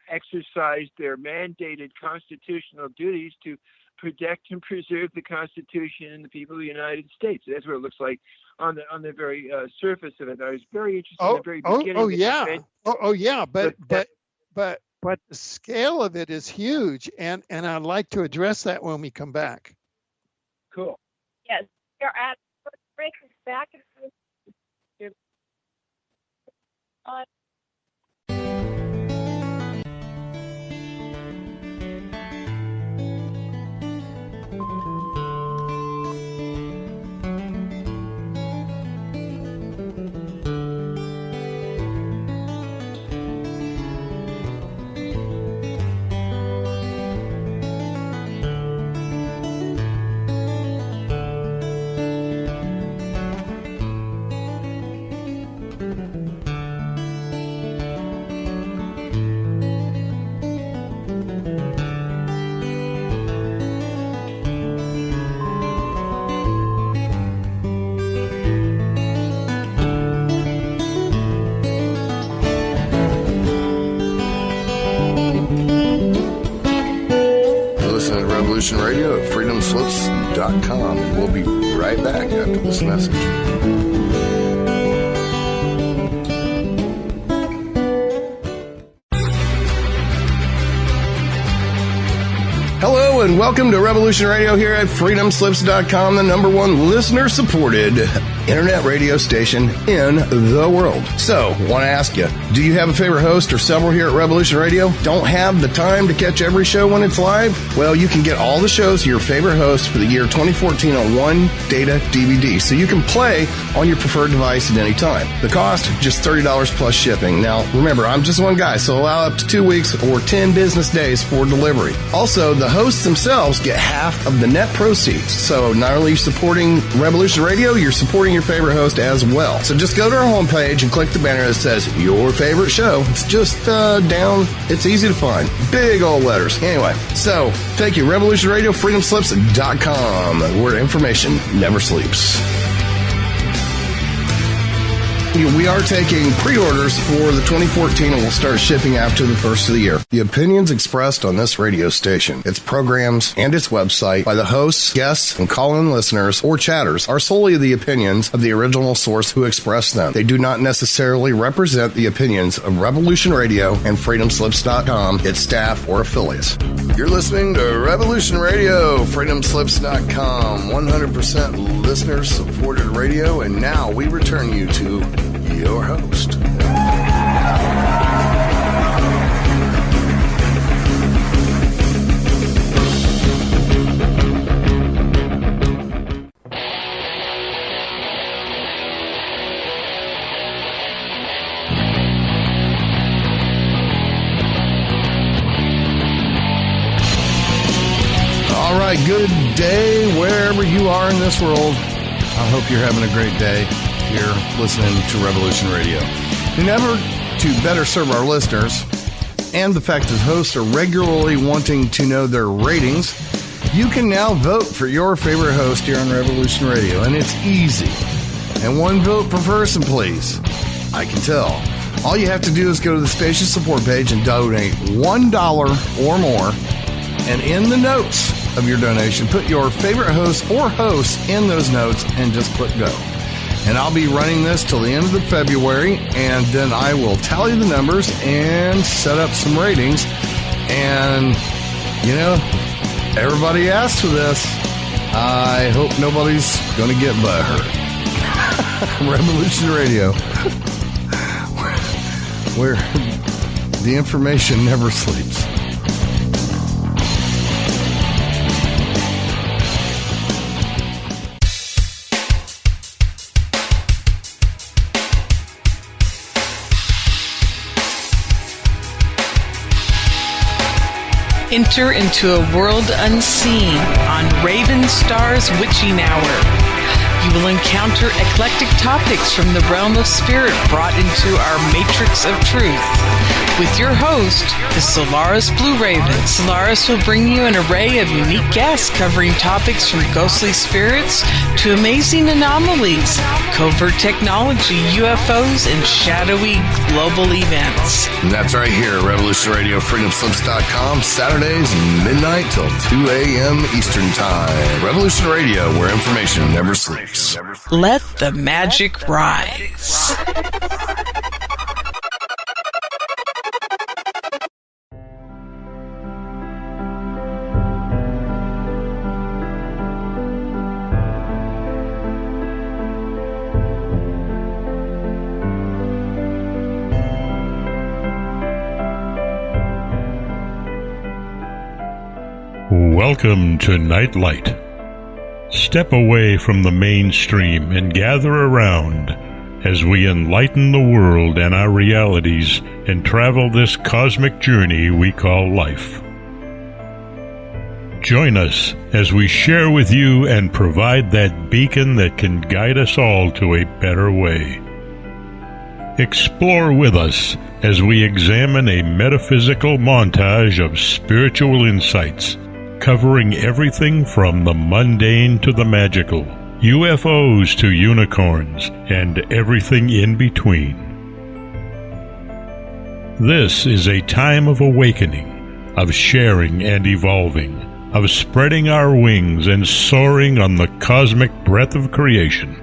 exercised their mandated constitutional duties to protect and preserve the Constitution and the people of the United States. That's what it looks like on the very surface of it. I was very interested in the very beginning. But the scale of it is huge, and I'd like to address that when we come back. Cool. Yes, you're at break us back. Radio at freedomslips.com. We'll be right back after this message. Hello and welcome to Revolution Radio here at freedomslips.com, the number one listener-supported internet radio station in the world. So, want to ask you, do you have a favorite host or several here at Revolution Radio? Don't have the time to catch every show when it's live? Well, you can get all the shows of your favorite host for the year 2014 on one data DVD, so you can play on your preferred device at any time. The cost, just $30 plus shipping. Now, remember, I'm just one guy, so allow up to 2 weeks or 10 business days for delivery. Also, the hosts themselves get half of the net proceeds. So not only are you supporting Revolution Radio, you're supporting your favorite host as well. So just go to our homepage and click the banner that says your favorite show. It's just down. It's easy to find. Big old letters. Anyway, so thank you. Revolution Radio, freedomslips.com, where information never sleeps. We are taking pre-orders for the 2014 and we'll start shipping after the first of the year. The opinions expressed on this radio station, its programs, and its website by the hosts, guests, and call-in listeners or chatters are solely the opinions of the original source who expressed them. They do not necessarily represent the opinions of Revolution Radio and freedomslips.com, its staff, or affiliates. You're listening to Revolution Radio, freedomslips.com, 100% listener-supported radio, and now we return you to your host. All right, good day wherever you are in this world. I hope you're having a great day here listening to Revolution Radio. In order to better serve our listeners, and the fact that hosts are regularly wanting to know their ratings, you can now vote for your favorite host here on Revolution Radio, and it's easy. And one vote per person, please. I can tell. All you have to do is go to the station support page and donate $1 or more, and in the notes of your donation, put your favorite host or hosts in those notes and just click go. And I'll be running this till the end of February, and then I will tally the numbers and set up some ratings. And, you know, everybody asked for this. I hope nobody's going to get butthurt. Revolution Radio, where the information never sleeps. Enter into a world unseen on Raven Star's Witching Hour. You will encounter eclectic topics from the realm of spirit brought into our matrix of truth. With your host, the Solaris Blue Raven. Solaris will bring you an array of unique guests covering topics from ghostly spirits to amazing anomalies, covert technology, UFOs, and shadowy global events. And that's right here at Revolution Radio, freedomslips.com, Saturdays, midnight till 2 a.m. Eastern Time. Revolution Radio, where information never sleeps. Let the magic rise. Welcome to Nightlight. Step away from the mainstream and gather around as we enlighten the world and our realities and travel this cosmic journey we call life. Join us as we share with you and provide that beacon that can guide us all to a better way. Explore with us as we examine a metaphysical montage of spiritual insights, covering everything from the mundane to the magical, UFOs to unicorns, and everything in between. This is a time of awakening, of sharing and evolving, of spreading our wings and soaring on the cosmic breath of creation.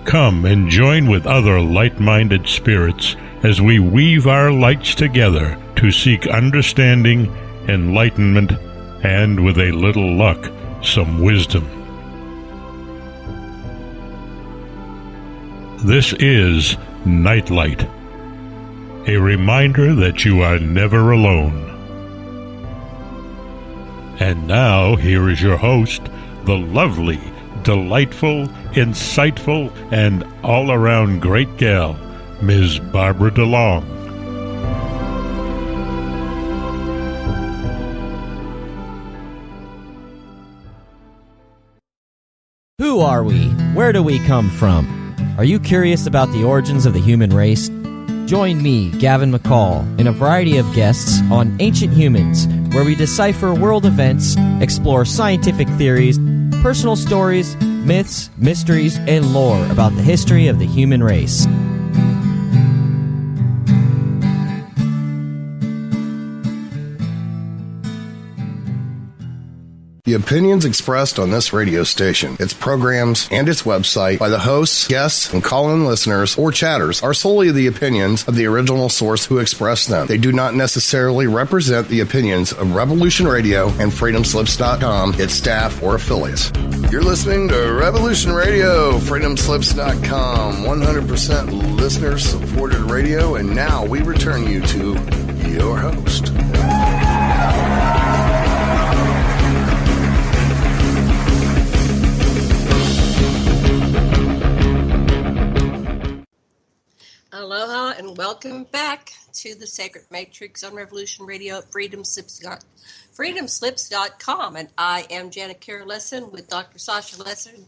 Come and join with other light-minded spirits as we weave our lights together to seek understanding, enlightenment, and, with a little luck, some wisdom. This is Nightlight, a reminder that you are never alone. And now, here is your host, the lovely, delightful, insightful, and all-around great gal, Ms. Barbara DeLong. Who are we? Where do we come from? Are you curious about the origins of the human race? Join me, Gavin McCall, and a variety of guests on Ancient Humans, where we decipher world events, explore scientific theories, personal stories, myths, mysteries, and lore about the history of the human race. The opinions expressed on this radio station, its programs, and its website by the hosts, guests, and call-in listeners or chatters are solely the opinions of the original source who expressed them. They do not necessarily represent the opinions of Revolution Radio and freedomslips.com, its staff, or affiliates. You're listening to Revolution Radio, freedomslips.com, 100% listener-supported radio, and now we return you to your host. Aloha and welcome back to the Sacred Matrix on Revolution Radio at freedomslips.com. And I am Janet Lessin with Dr. Sasha Lessin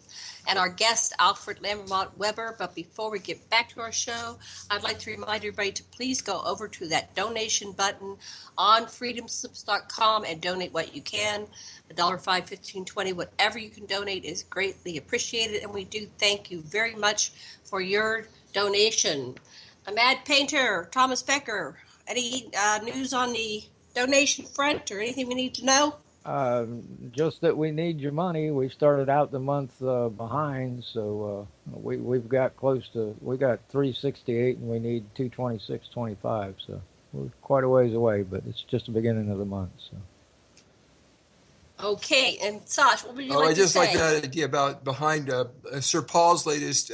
and our guest, Alfred Lambremont Webre. But before we get back to our show, I'd like to remind everybody to please go over to that donation button on freedomslips.com and donate what you can. $1, $5, $15, $20, whatever you can donate is greatly appreciated. And we do thank you very much for your donation. A Mad Painter, Thomas Becker, any news on the donation front or anything we need to know? Just that we need your money. We started out the month behind, so we've got we got 368 and we need 226.25. So we're quite a ways away, but it's just the beginning of the month. So. Okay, and Sash, what would you like to say? I just like that idea about behind Sir Paul's latest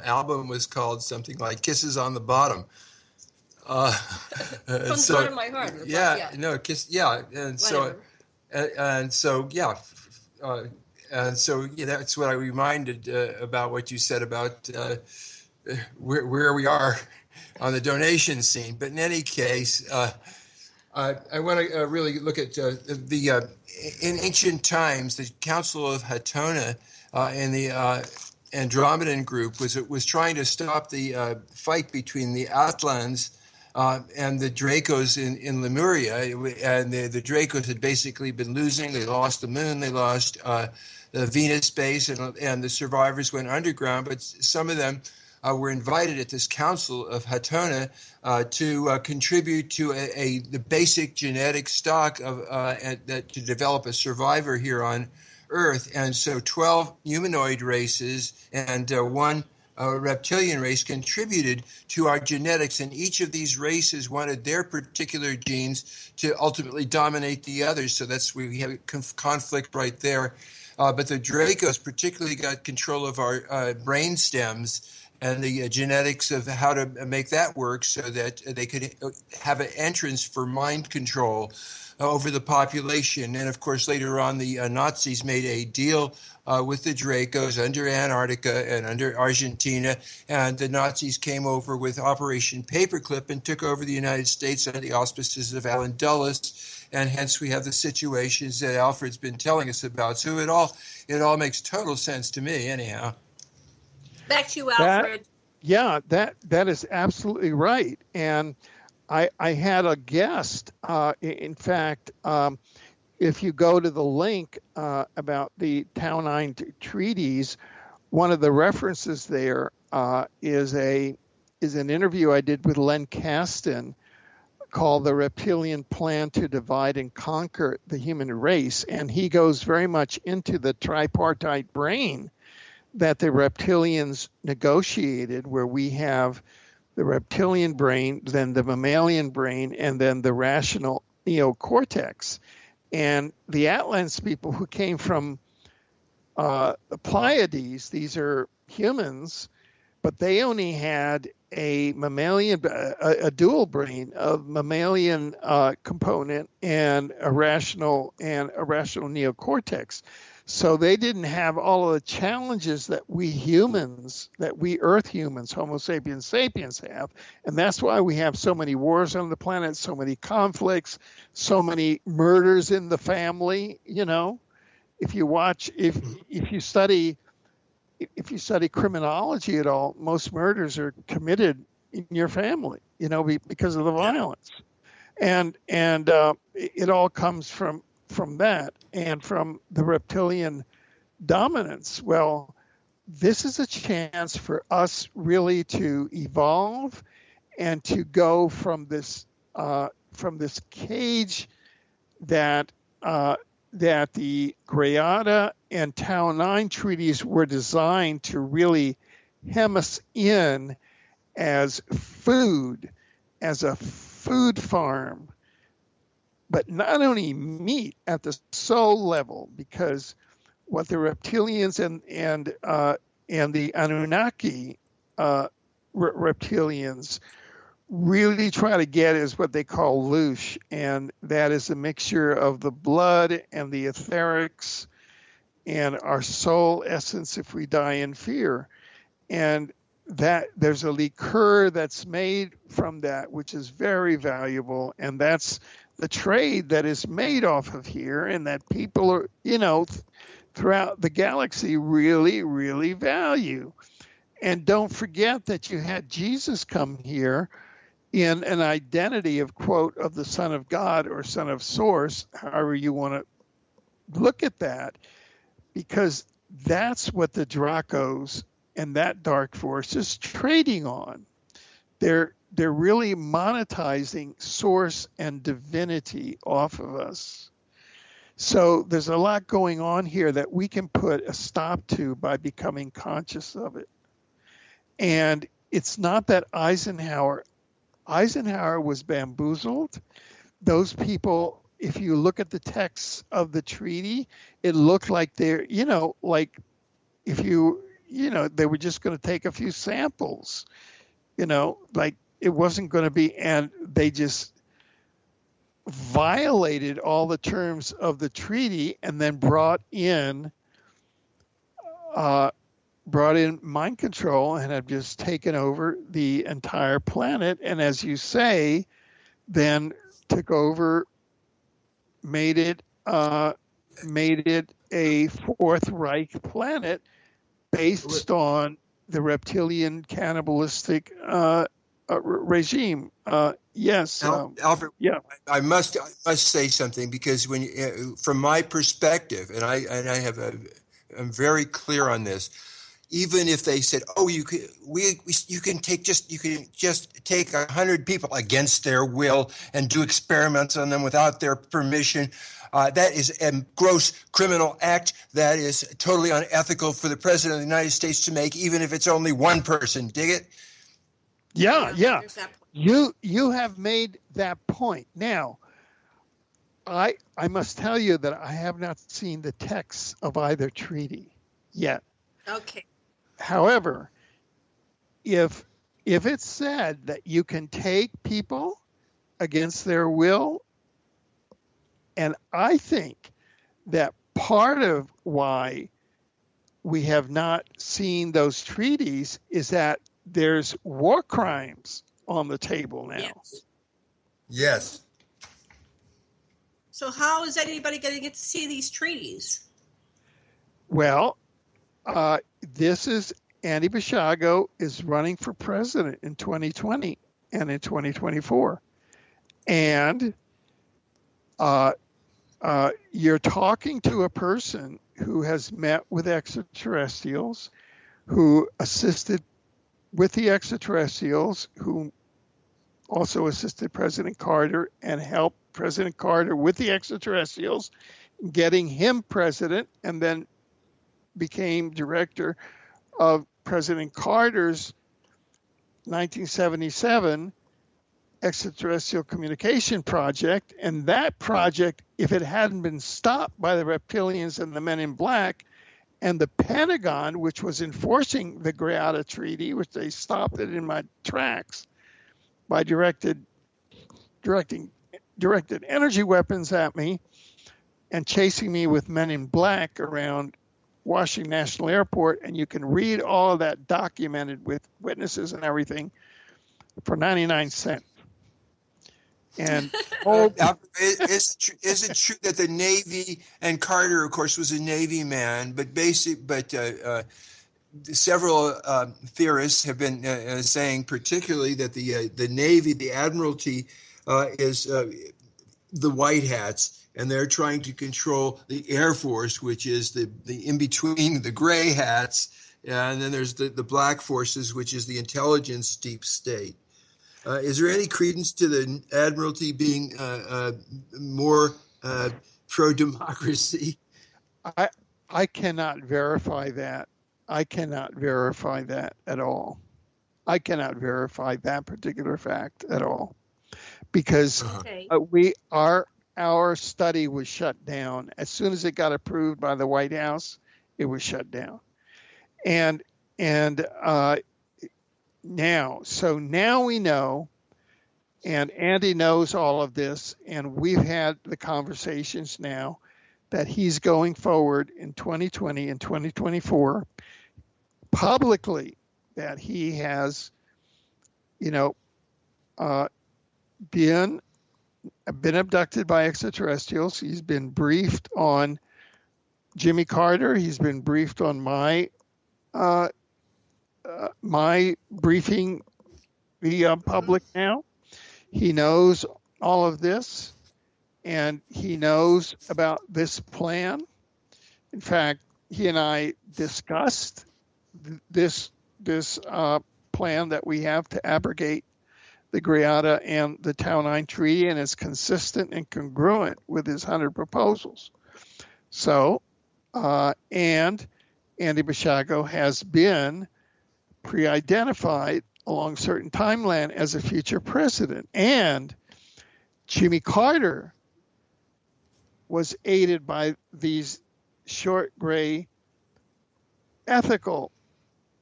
album was called something like "Kisses on the Bottom." From the bottom of my heart. Kiss, yeah, and so, that's what I reminded about what you said about where we are on the donation scene. But in any case, I want to really look at in ancient times, the Council of Hatona and the Andromedan group was trying to stop the fight between the Atlans and the Dracos in Lemuria. And the Dracos had basically been losing. They lost the moon. They lost the Venus base, and the survivors went underground. But some of them were invited at this Council of Hatona to contribute to the basic genetic stock to develop a survivor here on Earth. And so 12 humanoid races and one reptilian race contributed to our genetics, and each of these races wanted their particular genes to ultimately dominate the others. So that's where we have conflict right there. But the Dracos particularly got control of our brain stems and the genetics of how to make that work so that they could have an entrance for mind control over the population. And of course, later on, the Nazis made a deal with the Dracos under Antarctica and under Argentina, and the Nazis came over with Operation Paperclip and took over the United States under the auspices of Allen Dulles, and hence we have the situations that Alfred's been telling us about. So it all makes total sense to me, anyhow. Back to you, Alfred. That is absolutely right. And I had a guest, in fact, if you go to the link about the Tau 9 treaties, one of the references there is an interview I did with Len Kasten called The Reptilian Plan to Divide and Conquer the Human Race. And he goes very much into the tripartite brain that the reptilians negotiated, where we have the reptilian brain, then the mammalian brain, and then the rational neocortex. And the Atlans people who came from the Pleiades, these are humans, but they only had a mammalian, a dual brain of mammalian component and a rational neocortex. So they didn't have all of the challenges that we humans, that we Earth humans, Homo sapiens sapiens have. And that's why we have so many wars on the planet, so many conflicts, so many murders in the family. If you study criminology at all, most murders are committed in your family, because of the violence. And it all comes from that and from the reptilian dominance. Well, this is a chance for us really to evolve and to go from this cage that the Greada and Tau 9 treaties were designed to really hem us in as food, as a food farm. But not only meat at the soul level, because what the reptilians and the Anunnaki reptilians really try to get is what they call loosh, and that is a mixture of the blood and the etherics and our soul essence if we die in fear. And that there's a liqueur that's made from that, which is very valuable, and that's the trade that is made off of here, and that people are, throughout the galaxy really, really value. And don't forget that you had Jesus come here in an identity of, quote, of the Son of God or Son of Source, however you want to look at that, because that's what the Dracos and that dark force is trading on. They're really monetizing source and divinity off of us. So there's a lot going on here that we can put a stop to by becoming conscious of it. And it's not that Eisenhower was bamboozled. Those people, if you look at the texts of the treaty, it looked like they're, like if they were just going to take a few samples, like it wasn't going to be, and they just violated all the terms of the treaty and then brought in brought in mind control and have just taken over the entire planet. And as you say, then took over, made it a Fourth Reich planet based on the reptilian cannibalistic regime. Yes, Alfred. Yeah. I must say something, because from my perspective, and I'm very clear on this. Even if they said, "Oh, you can just take 100 people against their will and do experiments on them without their permission," that is a gross criminal act that is totally unethical for the President of the United States to make, even if it's only one person. Dig it? Yeah. You have made that point. Now, I must tell you that I have not seen the text of either treaty yet. Okay. However, if it's said that you can take people against their will, and I think that part of why we have not seen those treaties is that there's war crimes on the table now. Yes. So how is anybody going to get to see these treaties? Well, this is Andy Basiago is running for president in 2020 and in 2024. And you're talking to a person who has met with extraterrestrials, who assisted with the extraterrestrials, who also assisted President Carter and helped President Carter with the extraterrestrials, getting him president, and then became director of President Carter's 1977 extraterrestrial communication project. And that project, if it hadn't been stopped by the reptilians and the men in black and the Pentagon, which was enforcing the Greada Treaty, which they stopped it in my tracks by directed energy weapons at me and chasing me with men in black around Washington National Airport. And you can read all of that documented with witnesses and everything for 99 cents. And is it true that the Navy, and Carter, of course, was a Navy man, but several theorists have been saying, particularly, that the Navy, the Admiralty, is the white hats, and they're trying to control the Air Force, which is the in between the gray hats, and then there's the black forces, which is the intelligence deep state. Is there any credence to the Admiralty being more pro-democracy? I cannot verify that. I cannot verify that at all. I cannot verify that particular fact at all, because our study was shut down as soon as it got approved by the White House. It was shut down, and now we know, and Andy knows all of this, and we've had the conversations now that he's going forward in 2020 and 2024 publicly, that he has, been abducted by extraterrestrials. He's been briefed on Jimmy Carter. He's been briefed on my briefing the public now. He knows all of this, and he knows about this plan. In fact, he and I discussed this plan that we have to abrogate the Greada and the Tau 9 Treaty, and it's consistent and congruent with his 100 proposals. So, and Andy Basiago has been pre-identified along certain timeline as a future president. And Jimmy Carter was aided by these short gray ethical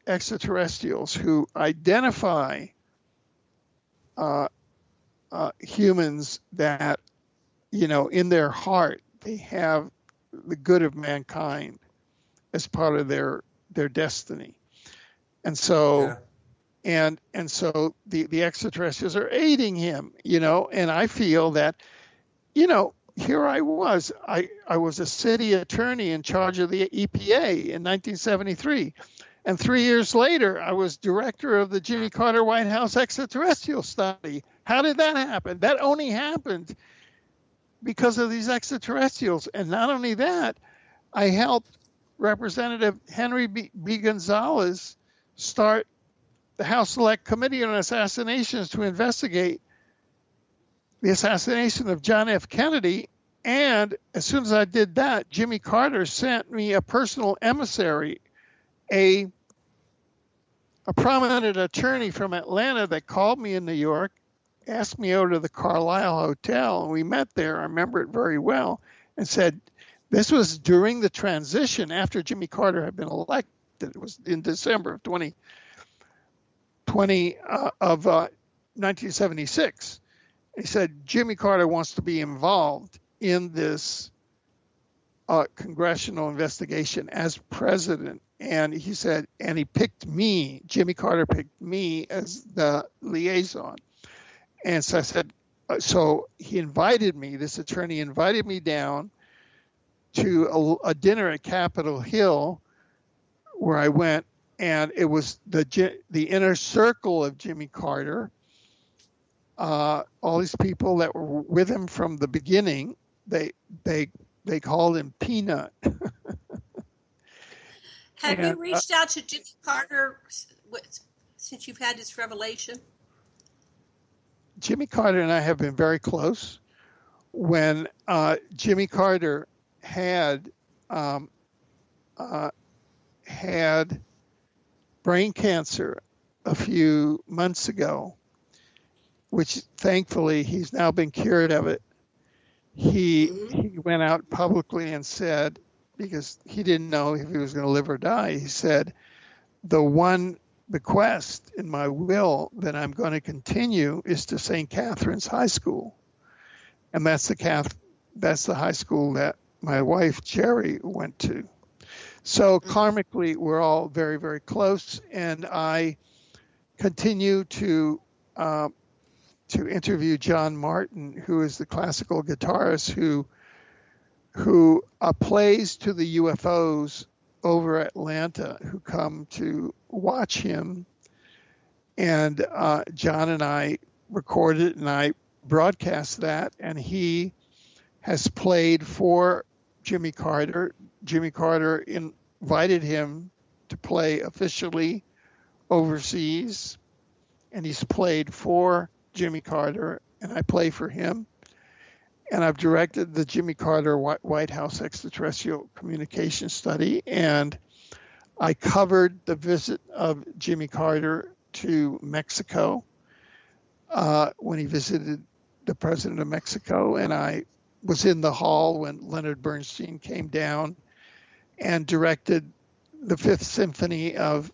extraterrestrials who identify humans that, in their heart, they have the good of mankind as part of their their destiny. And so, Yeah. and so the extraterrestrials are aiding him, and I feel that, here I was a city attorney in charge of the EPA in 1973. And 3 years later, I was director of the Jimmy Carter White House extraterrestrial study. How did that happen? That only happened because of these extraterrestrials. And not only that, I helped Representative Henry B. Gonzalez start the House Select Committee on Assassinations to investigate the assassination of John F. Kennedy. And as soon as I did that, Jimmy Carter sent me a personal emissary, a prominent attorney from Atlanta that called me in New York, asked me over to the Carlisle Hotel, and we met there. I remember it very well, and said, this was during the transition after Jimmy Carter had been elected. It was in December of 1976. He said, Jimmy Carter wants to be involved in this congressional investigation as president. And he said, and he picked me, Jimmy Carter picked me as the liaison. And so I said, so he invited me, this attorney invited me down to a dinner at Capitol Hill where I went, and it was the inner circle of Jimmy Carter. All these people that were with him from the beginning, they called him Peanut. Have you reached out to Jimmy Carter since you've had this revelation? Jimmy Carter and I have been very close. When Jimmy Carter had brain cancer a few months ago, which thankfully he's now been cured of it, he went out publicly and said, because he didn't know if he was going to live or die, he said, the one bequest in my will that I'm going to continue is to St. Catherine's High School. And that's the high school that my wife, Jerry, went to. So karmically, we're all very, very close. And I continue to interview John Martin, who is the classical guitarist who plays to the UFOs over Atlanta who come to watch him. And John and I recorded and I broadcast that, and he has played for Jimmy Carter. Jimmy Carter invited him to play officially overseas, and he's played for Jimmy Carter, and I play for him. And I've directed the Jimmy Carter White House Extraterrestrial Communication Study, and I covered the visit of Jimmy Carter to Mexico when he visited the president of Mexico, and I was in the hall when Leonard Bernstein came down and directed the Fifth Symphony of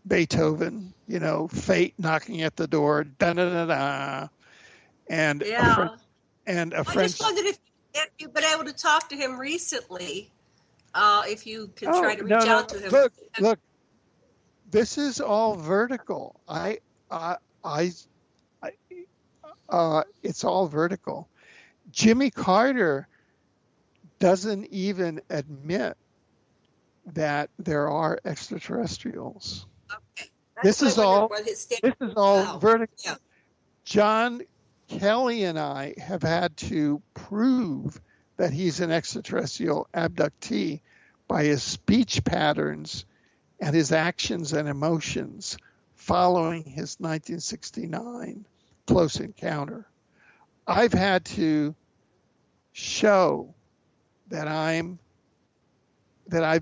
Beethoven, fate knocking at the door, da-da-da-da. And yeah. A French. I just wondered if you've been able to talk to him recently, if you can try to reach out to him. Look, this is all vertical. It's all vertical. Jimmy Carter doesn't even admit that there are extraterrestrials. Okay. This is all vertical. Yeah. John Kelly and I have had to prove that he's an extraterrestrial abductee by his speech patterns and his actions and emotions following his 1969 close encounter. I've had to show that I've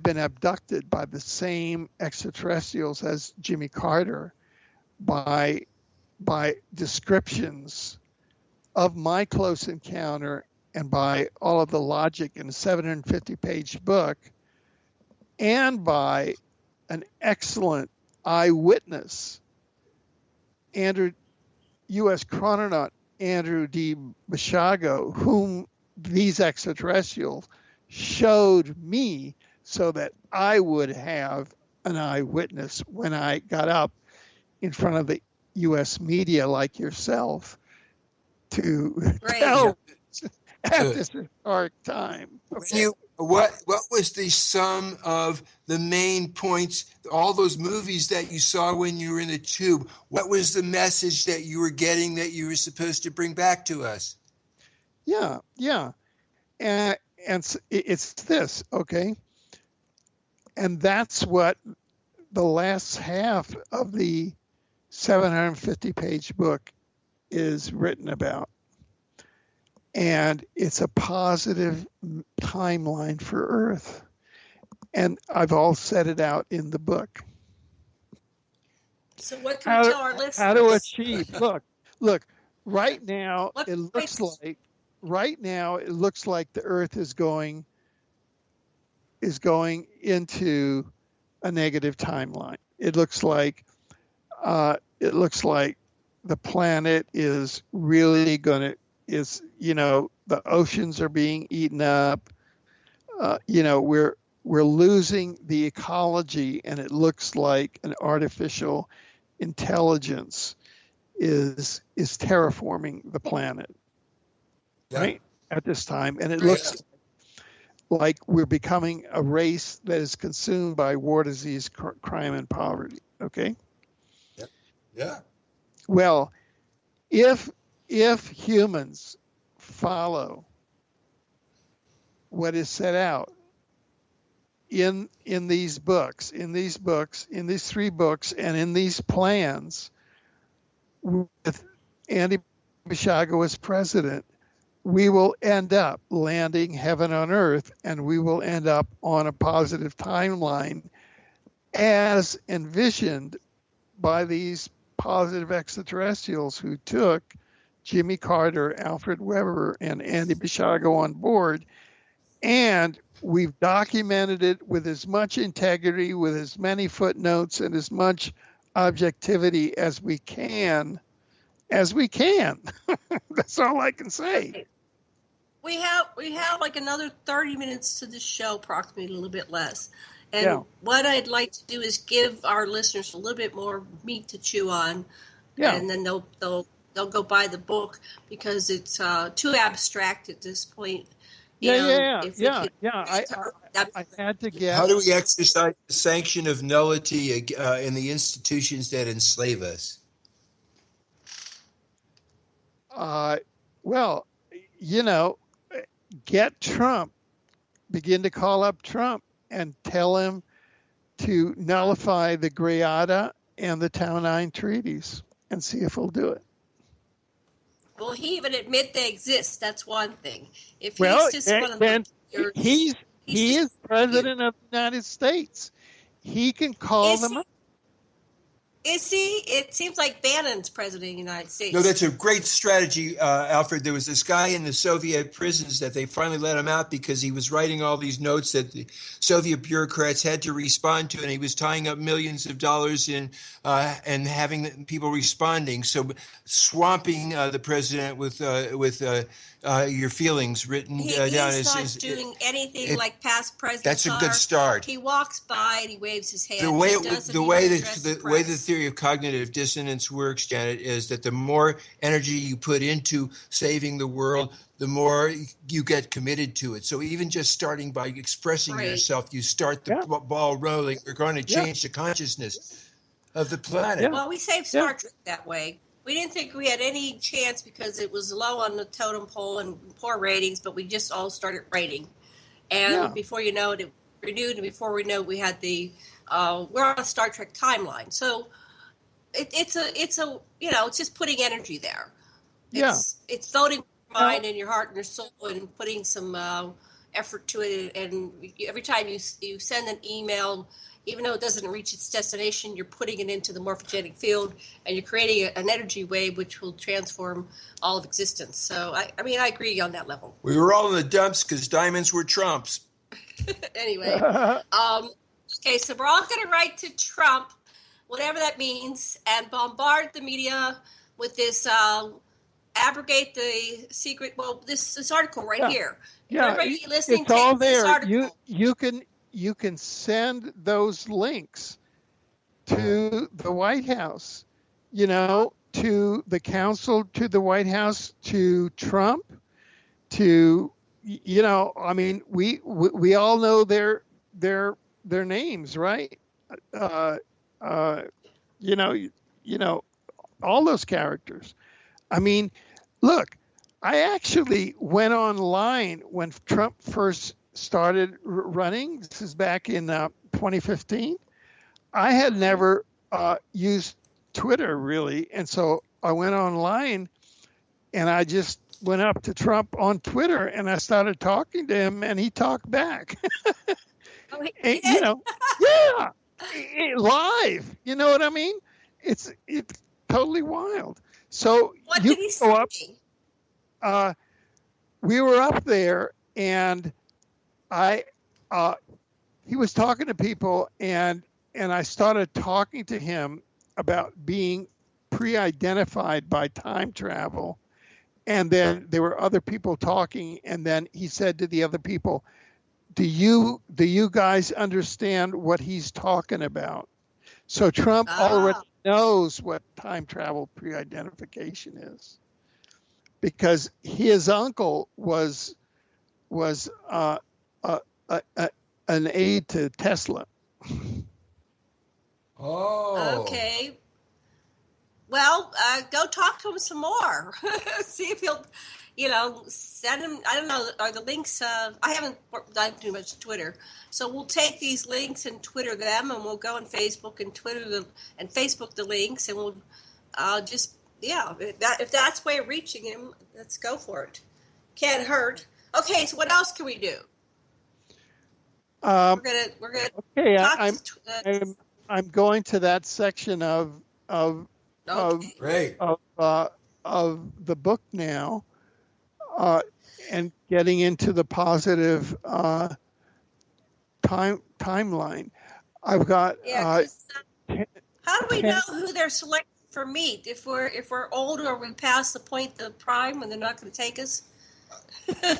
been abducted by the same extraterrestrials as Jimmy Carter by descriptions of my close encounter and by all of the logic in a 750-page book, and by an excellent eyewitness, U.S. Chrononaut Andrew D. Basiago, whom these extraterrestrials showed me so that I would have an eyewitness when I got up in front of the U.S. media like yourself to tell at this historic time. Okay. What was the sum of the main points, all those movies that you saw when you were in the tube? What was the message that you were getting that you were supposed to bring back to us? Yeah. And it's this, okay? And that's what the last half of the 750-page book is written about. And it's a positive timeline for Earth. And I've all set it out in the book. So what can we tell our listeners? How to achieve. Look, right now it looks like the Earth is going into a negative timeline. It looks like the planet is really the oceans are being eaten up. We're losing the ecology, and it looks like an artificial intelligence is terraforming the planet, right, at this time. And it looks like we're becoming a race that is consumed by war, disease, crime, and poverty. Okay. Yeah. Well, if humans follow what is set out in these books, in these 3 books, and in these plans, with Andy Basiago as president, we will end up landing heaven on earth, and we will end up on a positive timeline as envisioned by these positive extraterrestrials who took Jimmy Carter, Alfred Webre, and Andy Basiago on board. And we've documented it with as much integrity, with as many footnotes, and as much objectivity as we can. That's all I can say. We have like another 30 minutes to the show, approximately, a little bit less. And what I'd like to do is give our listeners a little bit more meat to chew on, and then they'll go buy the book because it's too abstract at this point. I had to get. How do we exercise the sanction of nullity in the institutions that enslave us? Get Trump. Begin to call up Trump and tell him to nullify the Greada and the Tau 9 treaties and see if he'll do it. Well, he even admit they exist. That's one thing. If he's just one of them, he is president of the United States. He can call them up. Is he? It seems like Bannon's president of the United States. No, that's a great strategy, Alfred. There was this guy in the Soviet prisons that they finally let him out because he was writing all these notes that the Soviet bureaucrats had to respond to, and he was tying up millions of dollars in and having people responding. So swamping the president with your feelings written down. He's not doing anything like past presidents. That's a good start. He walks by and he waves his hand. The way the theory of cognitive dissonance works, Janet, is that the more energy you put into saving the world, the more you get committed to it. So even just starting by expressing yourself, you start the ball rolling. You're going to change the consciousness of the planet. Yeah. Well, we saved Star Trek that way. We didn't think we had any chance because it was low on the totem pole and poor ratings, but we just all started rating. And before you know it, it renewed, and before we know it, we had the we're on a Star Trek timeline. So it's just putting energy there. It's voting your mind and your heart and your soul and putting some effort to it. And every time you send an email, even though it doesn't reach its destination, you're putting it into the morphogenic field, and you're creating an energy wave which will transform all of existence. So, I agree on that level. We were all in the dumps because diamonds were Trumps. Anyway, okay, so we're all going to write to Trump, whatever that means, and bombard the media with this abrogate the secret. Well, this article right here. Yeah, everybody listening, it's all take this there. article. you can send those links to the White House, to the council, to the White House, to Trump, to, we all know their names, right? All those characters. I mean, look, I actually went online when Trump first started running. This is back in 2015. I had never used Twitter really, and so I went online and I just went up to Trump on Twitter and I started talking to him, and he talked back. And, yeah, live. You know what I mean? It's totally wild. So what did he say? We were up there, and he was talking to people, and I started talking to him about being pre-identified by time travel. And then there were other people talking, and then he said to the other people, do you guys understand what he's talking about? So Trump already knows what time travel pre-identification is, because his uncle was an aide to Tesla. Oh. Okay. Well, go talk to him some more. See if he'll, send him. I don't know. Are the links? I haven't done too much Twitter, so we'll take these links and Twitter them, and we'll go on Facebook and Twitter them and Facebook the links, and we'll if that's way of reaching him, let's go for it. Can't hurt. Okay, so what else can we do? We're gonna. Okay, I'm going to that section of the book now, and getting into the positive timeline. I've got. How do we know who they're selecting for meat? If we're older, or we pass the point of prime, and they're not going to take us.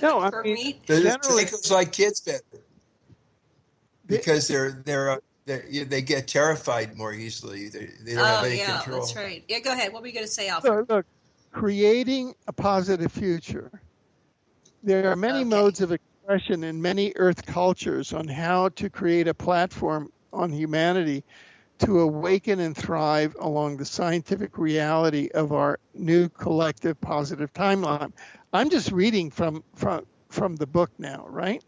No, I for mean, meat. They take us like kids better, because they get terrified more easily. They don't have any control. That's right. Yeah, go ahead. What were you going to say, Alfred? So, look, creating a positive future. There are many modes of expression in many Earth cultures on how to create a platform on humanity to awaken and thrive along the scientific reality of our new collective positive timeline. I'm just reading from the book now, right?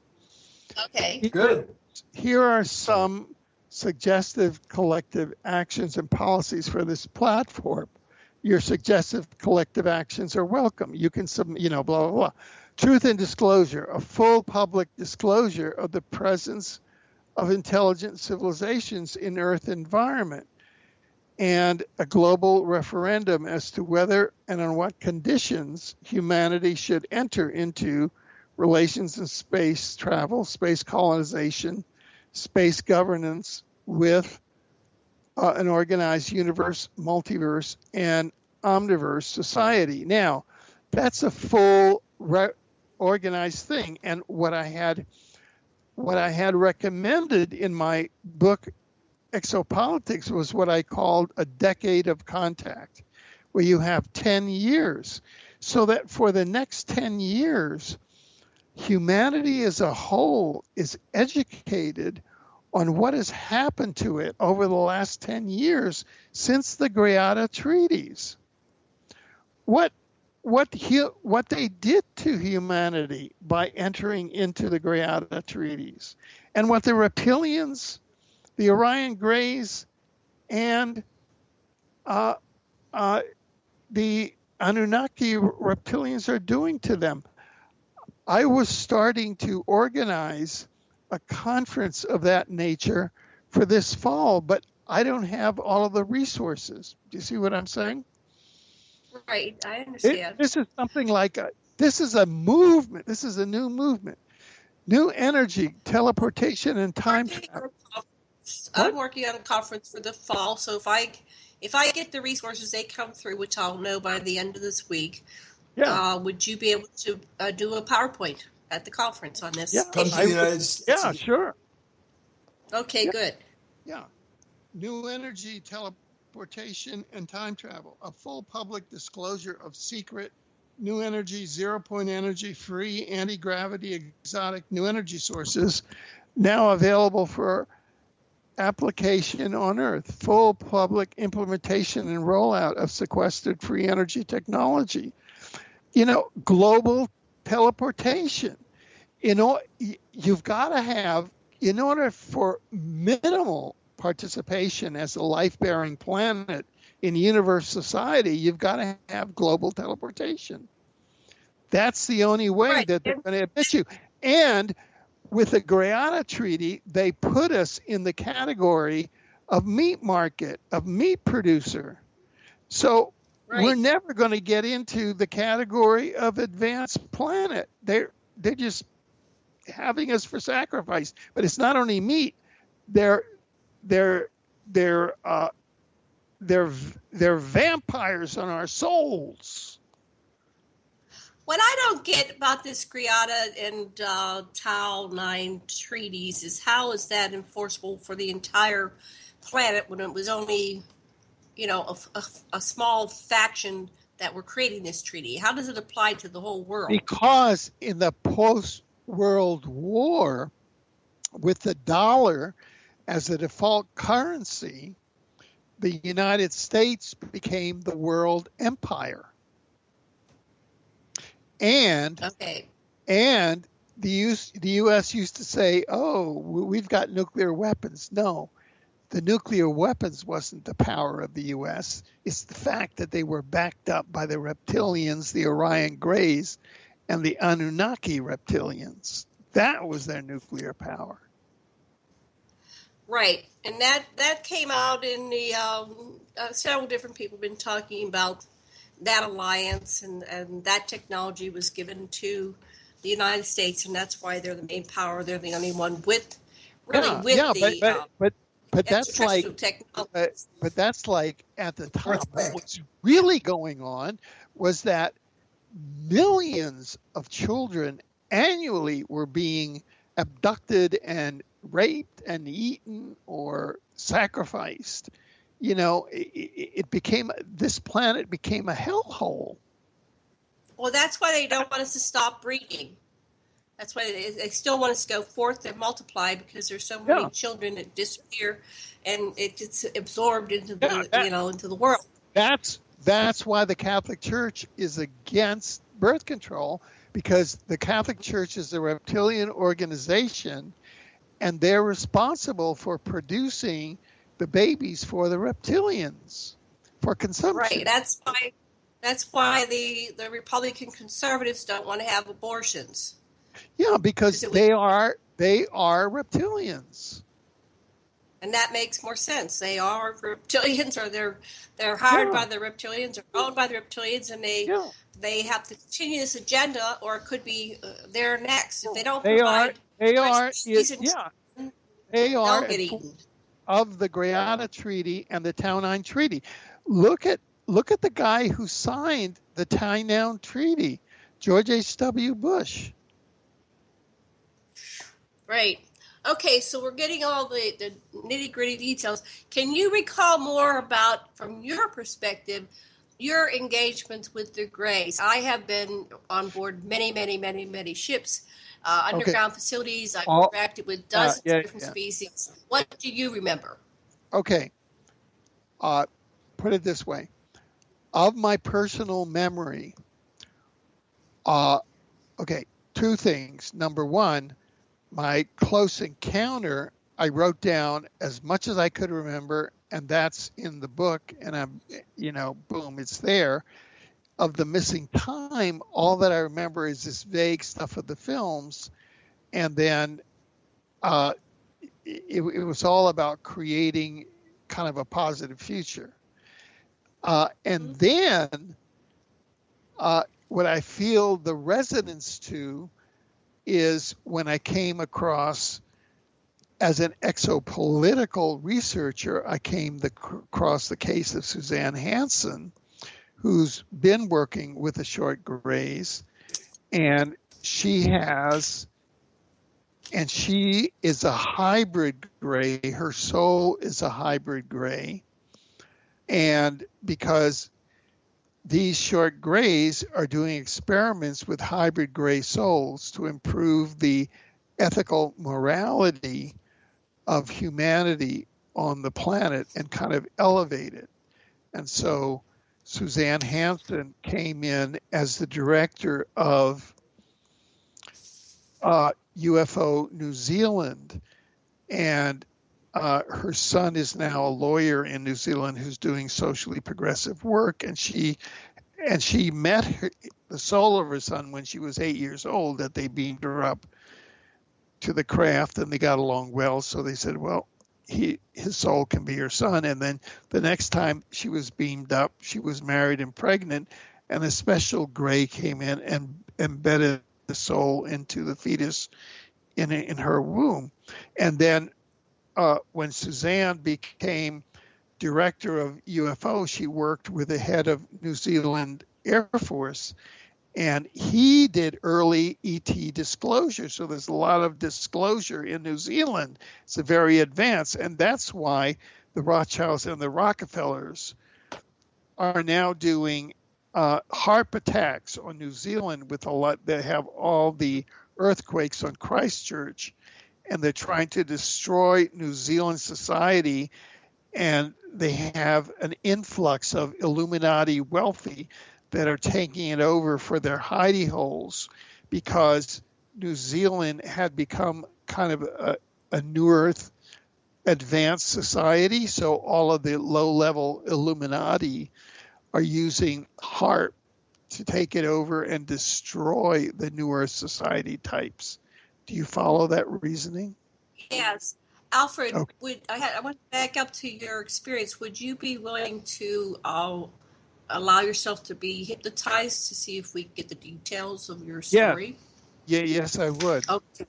Okay. Good. Here are some suggestive collective actions and policies for this platform. Your suggestive collective actions are welcome. You can blah, blah, blah. Truth and disclosure, a full public disclosure of the presence of intelligent civilizations in Earth environment, and a global referendum as to whether and on what conditions humanity should enter into relations in space travel, space colonization, space governance with an organized universe, multiverse, and omniverse society. Now, that's a full organized thing. And what I had recommended in my book, Exopolitics, was what I called a decade of contact, where you have 10 years, so that for the next 10 years, humanity as a whole is educated on what has happened to it over the last 10 years since the Greada treaties. What they did to humanity by entering into the Greada treaties, and what the reptilians, the Orion Greys, and the Anunnaki reptilians are doing to them. I was starting to organize a conference of that nature for this fall, but I don't have all of the resources. Do you see what I'm saying? Right, I understand. This is something like this is a movement. This is a new movement. New energy, teleportation, and time travel. I'm working on a conference for the fall, so if I get the resources, they come through, which I'll know by the end of this week. Yeah. Would you be able to do a PowerPoint at the conference on this? Yeah, Come to the United States. Yeah, sure. Okay, good. Yeah. New energy, teleportation, and time travel. A full public disclosure of secret new energy, zero-point energy, free, anti-gravity, exotic new energy sources now available for application on Earth. Full public implementation and rollout of sequestered free energy technology. Global teleportation. You've got to have, in order for minimal participation as a life-bearing planet in universe society, you've got to have global teleportation. That's the only way that they're going to admit you. And with the Greada Treaty, they put us in the category of meat market, of meat producer. So we're never going to get into the category of advanced planet. They're just having us for sacrifice. But it's not only meat. They're vampires on our souls. What I don't get about this Greada and Tau 9 treaties is how is that enforceable for the entire planet when it was only, a small faction that were creating this treaty? How does it apply to the whole world? Because in the post-World War, with the dollar as a default currency, the United States became the world empire. And the U.S. used to say, "Oh, we've got nuclear weapons." No, the nuclear weapons wasn't the power of the U.S. It's the fact that they were backed up by the reptilians, the Orion Greys, and the Anunnaki reptilians. That was their nuclear power. Right, and that came out in the several different people have been talking about that alliance, and that technology was given to the United States, and that's why they're the main power. They're the only one but that's like but that's like at the top. What's really going on was that millions of children annually were being abducted and raped and eaten or sacrificed. This planet became a hellhole. Well, that's why they don't want us to stop breeding. That's why they still want us to go forth and multiply, because there's so many children that disappear, and it gets absorbed into into the world. That's why the Catholic Church is against birth control, because the Catholic Church is a reptilian organization, and they're responsible for producing the babies for the reptilians for consumption. Right. That's why the Republican conservatives don't want to have abortions. Yeah, because they are reptilians. And that makes more sense. They are reptilians, or they're hired by the reptilians, or owned by the reptilians, and they have to continue this agenda, or it could be they're next. If they don't they are of the Greada Treaty and the Tau 9 Treaty. Look at the guy who signed the Tau 9 Treaty, George H.W. Bush. Right. Okay, so we're getting all the nitty-gritty details. Can you recall more about, from your perspective, your engagements with the Greys? I have been on board many ships, underground facilities. I've interacted with dozens of different species. What do you remember? Okay. Put it this way. Of my personal memory, two things. Number one, my close encounter, I wrote down as much as I could remember, and that's in the book, and I'm, boom, it's there. Of the missing time, all that I remember is this vague stuff of the films, and then it was all about creating kind of a positive future. And then what I feel the resonance to is when I came across, as an exopolitical researcher, I came across the case of Suzanne Hansen, who's been working with the short grays, and she has And she is a hybrid gray. Her soul is a hybrid gray. And because these short grays are doing experiments with hybrid gray souls to improve the ethical morality of humanity on the planet and kind of elevate it. And so Suzanne Hansen came in as the director of UFO New Zealand, and her son is now a lawyer in New Zealand who's doing socially progressive work, and she met the soul of her son when she was 8 years old, that they beamed her up to the craft, and they got along well. So they said, well, his soul can be her son. And then the next time she was beamed up, she was married and pregnant, and a special gray came in and embedded the soul into the fetus in her womb. And then when Suzanne became director of UFO, she worked with the head of New Zealand Air Force, and he did early ET disclosure. So there's a lot of disclosure in New Zealand. It's a very advanced, and that's why the Rothschilds and the Rockefellers are now doing HARP attacks on New Zealand with a lot. They have all the earthquakes on Christchurch, and they're trying to destroy New Zealand society, and they have an influx of Illuminati wealthy that are taking it over for their hidey holes, because New Zealand had become kind of a New Earth advanced society. So all of the low-level Illuminati are using HARP to take it over and destroy the New Earth society types. Do you follow that reasoning? Yes. Alfred, okay. I want to back up to your experience. Would you be willing to allow yourself to be hypnotized to see if we get the details of your story? Yes, I would. Okay.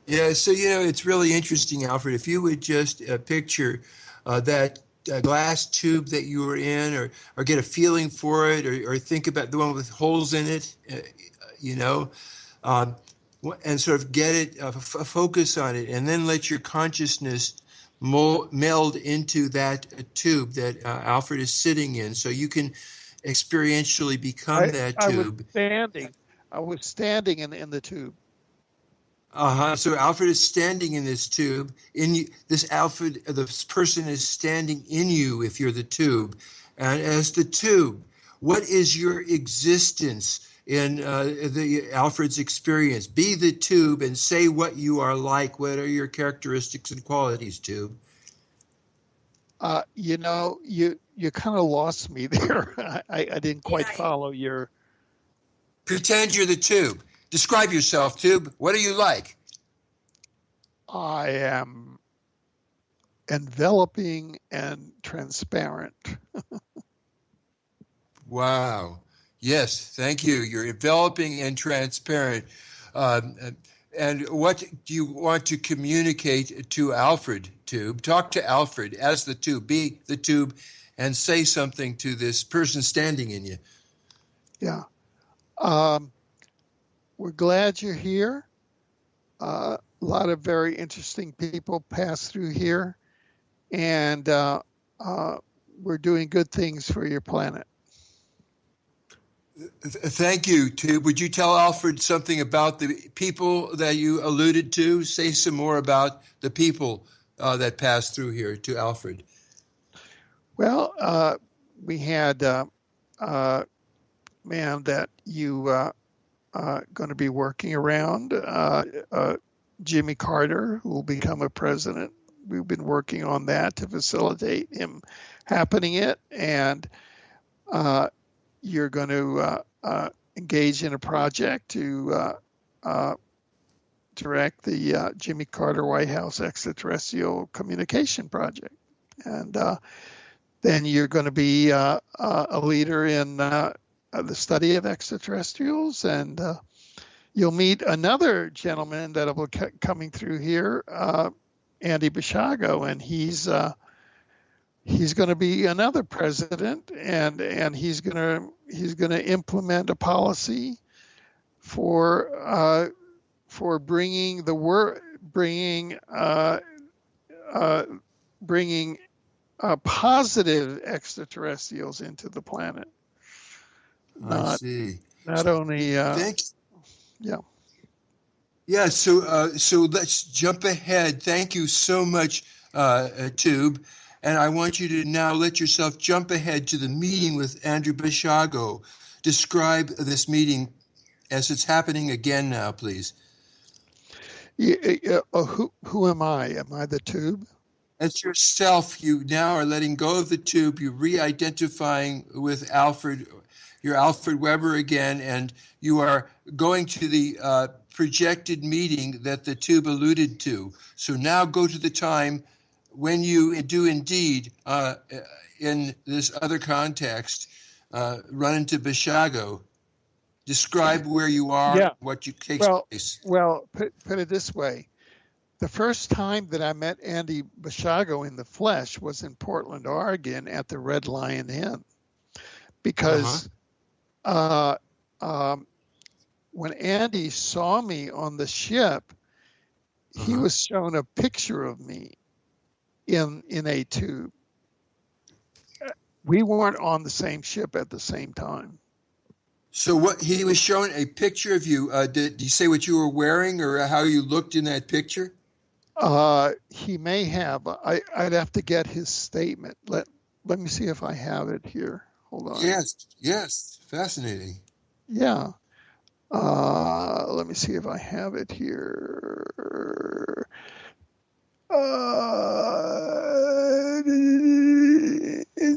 Yeah, so, it's really interesting, Alfred. If you would just picture that glass tube that you were in, or get a feeling for it, or think about the one with holes in it, and sort of get it, focus on it, and then let your consciousness meld into that tube that Alfred is sitting in, so you can experientially become that tube. I was standing in the tube. So Alfred is standing in this tube. This person is standing in you if you're the tube. And as the tube, what is your existence in Alfred's experience? Be the tube and say what you are like. What are your characteristics and qualities, tube? You kind of lost me there. I didn't quite follow your... Pretend you're the tube. Describe yourself, tube. What are you like? I am enveloping and transparent. Wow. Yes, thank you. You're enveloping and transparent. And what do you want to communicate to Alfred, tube? Talk to Alfred as the tube. Be the tube and say something to this person standing in you. Yeah. We're glad you're here. A lot of very interesting people pass through here, and we're doing good things for your planet. Thank you, Tube. Would you tell Alfred something about the people that you alluded to? Say some more about the people that passed through here to Alfred. Well, we had a man that you going to be working around, Jimmy Carter, who will become a president. We've been working on that to facilitate him happening it, and you're going to engage in a project to direct the Jimmy Carter White House Extraterrestrial Communication Project. And then you're going to be a leader in the study of extraterrestrials, and you'll meet another gentleman that will be coming through here, Andy Basiago, and he's going to be another president, and he's going to implement a policy for bringing the bringing positive extraterrestrials into the planet. I see. Not only. Thank you. Yeah. Yeah. So let's jump ahead. Thank you so much, Tube. And I want you to now let yourself jump ahead to the meeting with Andrew Basiago. Describe this meeting as it's happening again now, please. Who am I? Am I the Tube? That's yourself. You now are letting go of the Tube. You're re-identifying with Alfred. You're Alfred Webre again, and you are going to the projected meeting that the Tube alluded to. So now go to the time when you do indeed, in this other context, run into Basiago. Describe where you are, what you takes place. Well, put it this way. The first time that I met Andy Basiago in the flesh was in Portland, Oregon at the Red Lion Inn. Because when Andy saw me on the ship, he was shown a picture of me in a tube. We weren't on the same ship at the same time. So what he was showing a picture of you. Did you say what you were wearing or how you looked in that picture? He may have. I'd have to get his statement. Let me see if I have it here. Hold on. Yes. Fascinating. Yeah. Let me see if I have it here.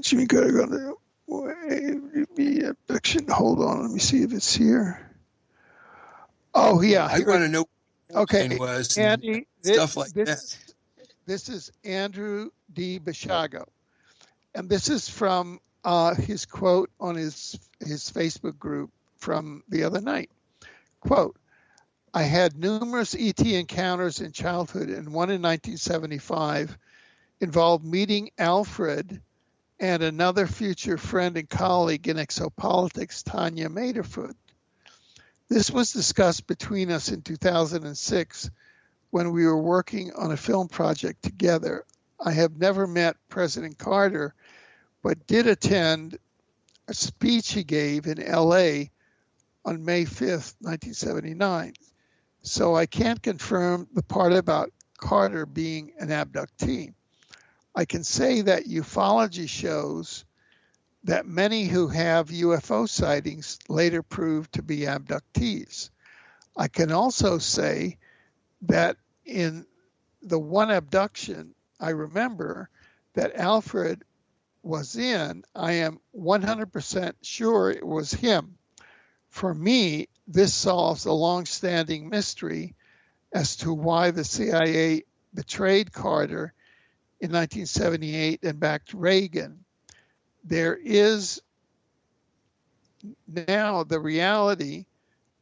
Jimmy Carter got the abduction. Hold on, let me see if it's here. Oh yeah, I want to know. Okay, was Andy, stuff like that. This is Andrew D. Basiago, and this is from his quote on his Facebook group from the other night. Quote, I had numerous ET encounters in childhood, and one in 1975 involved meeting Alfred and another future friend and colleague in exopolitics, Tanya Materfoot. This was discussed between us in 2006 when we were working on a film project together. I have never met President Carter, but did attend a speech he gave in LA on May 5th, 1979. So I can't confirm the part about Carter being an abductee. I can say that ufology shows that many who have UFO sightings later prove to be abductees. I can also say that in the one abduction I remember that Alfred was in, I am 100% sure it was him. For me, this solves a long-standing mystery as to why the CIA betrayed Carter in 1978 and backed Reagan. There is now the reality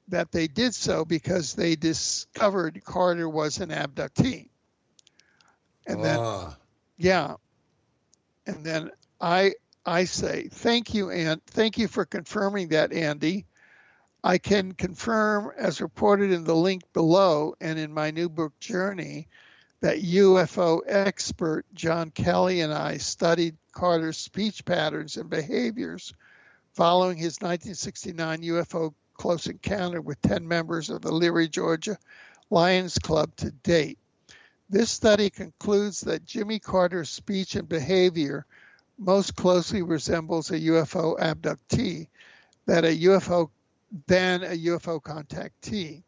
that they did so because they discovered Carter was an abductee. And then, and then I say, thank you, and thank you for confirming that, Andy. I can confirm, as reported in the link below and in my new book, Journey, that UFO expert John Kelly and I studied Carter's speech patterns and behaviors following his 1969 UFO close encounter with 10 members of the Leary, Georgia Lions Club to date. This study concludes that Jimmy Carter's speech and behavior most closely resembles a UFO abductee than a UFO contactee.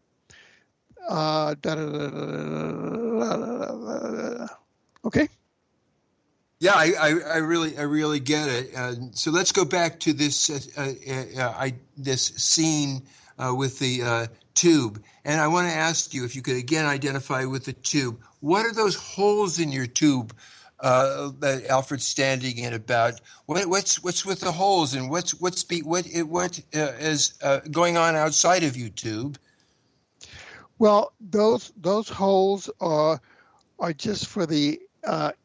Okay. Yeah, I really get it. So let's go back to this this scene with the tube, and I want to ask you if you could again identify with the tube. What are those holes in your tube that Alfred's standing in about? What's with the holes, and what is going on outside of you, tube? Well, those holes are just for the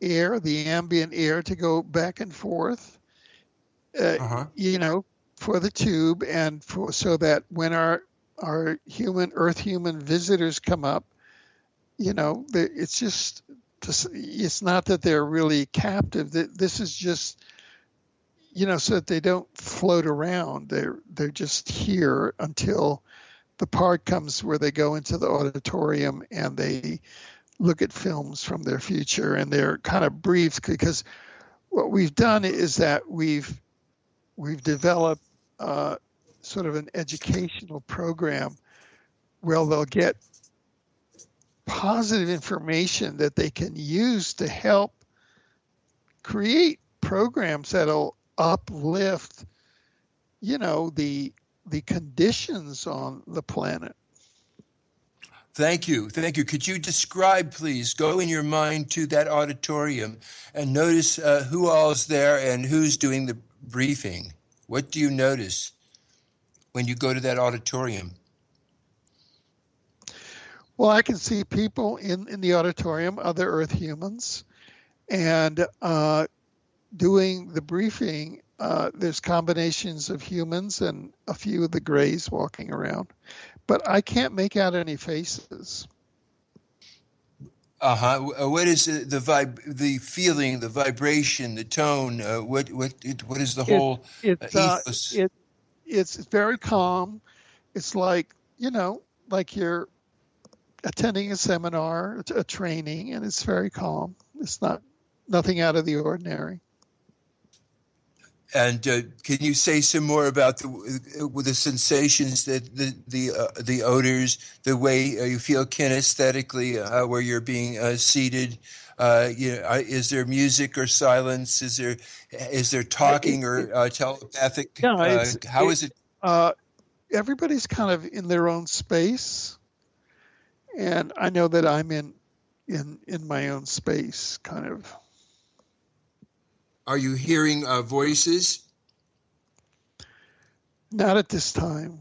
air, the ambient air to go back and forth, you know, for the tube, and so that when our Earth human visitors come up, it's just, it's not that they're really captive. This is just, so that they don't float around. They're just here until the part comes where they go into the auditorium and they look at films from their future, and they're kind of briefed, because what we've done is that we've developed sort of an educational program where they'll get positive information that they can use to help create programs that'll uplift, the conditions on the planet. Thank you. Could you describe, please, go in your mind to that auditorium and notice who all is there and who's doing the briefing? What do you notice when you go to that auditorium? Well, I can see people in the auditorium, other Earth humans, and doing the briefing. There's combinations of humans and a few of the grays walking around, but I can't make out any faces. What is the feeling, the vibration, the tone? What is the whole ethos? It's very calm. It's like like you're attending a seminar, a training, and it's very calm. It's nothing out of the ordinary. And can you say some more about the sensations, that the odors, the way you feel kinesthetically, where you're being seated? Is there music or silence? Is there talking or telepathic? How is it? Everybody's kind of in their own space, and I know that I'm in my own space, kind of. Are you hearing voices? Not at this time.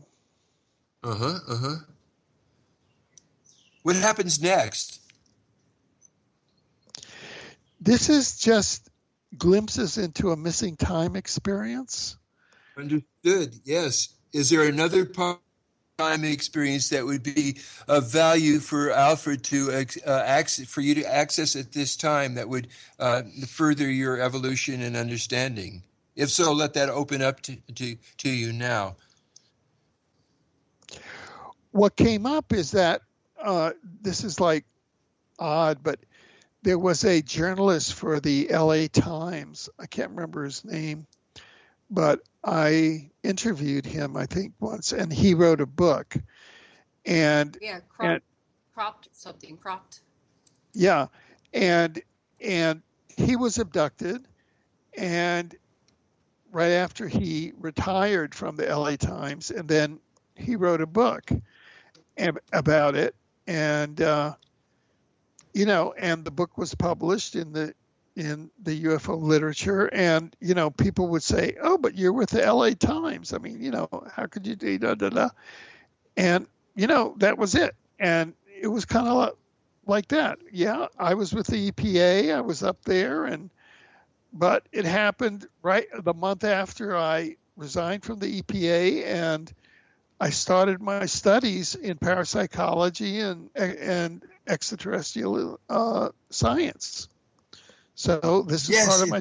What happens next? This is just glimpses into a missing time experience. Understood. Yes. Is there another time experience that would be of value for Alfred to for you to access at this time, that would further your evolution and understanding? If so, let that open up to you now. What came up is that this is like odd, but there was a journalist for the LA Times. I can't remember his name, but I interviewed him, I think, once, and he wrote a book. And cropped. Yeah, and he was abducted, and right after he retired from the LA Times, and then he wrote a book about it, and and the book was published in the UFO literature, and people would say, "Oh, but you're with the LA Times. I mean, how could you do da?" And that was it, and it was kind of like that. Yeah, I was with the EPA. I was up there, but it happened right the month after I resigned from the EPA, and I started my studies in parapsychology and extraterrestrial science. So this is part of my.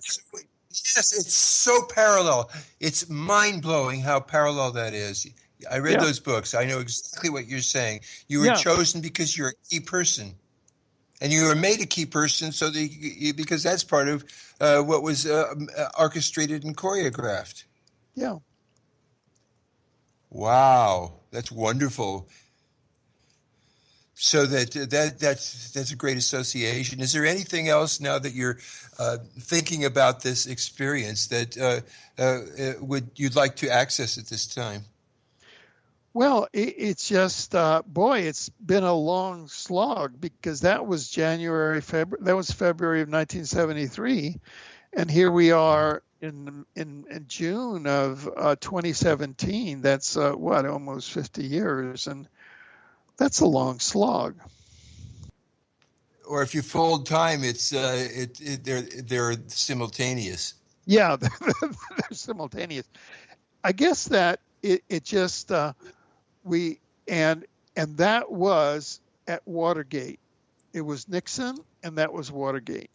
Yes, it's so parallel. It's mind-blowing how parallel that is. I read those books. I know exactly what you're saying. You were chosen because you're a key person. And you were made a key person because that's part of what was orchestrated and choreographed. Yeah. Wow, that's wonderful. So that's a great association. Is there anything else now that you're thinking about this experience that you'd like to access at this time? Well, it's just, it's been a long slog, because that was February of 1973. And here we are in June of 2017. That's almost 50 years. And that's a long slog. Or if you fold time, they're simultaneous. Yeah, they're simultaneous. I guess that it just, and that was at Watergate. it was Nixon, and that was Watergate.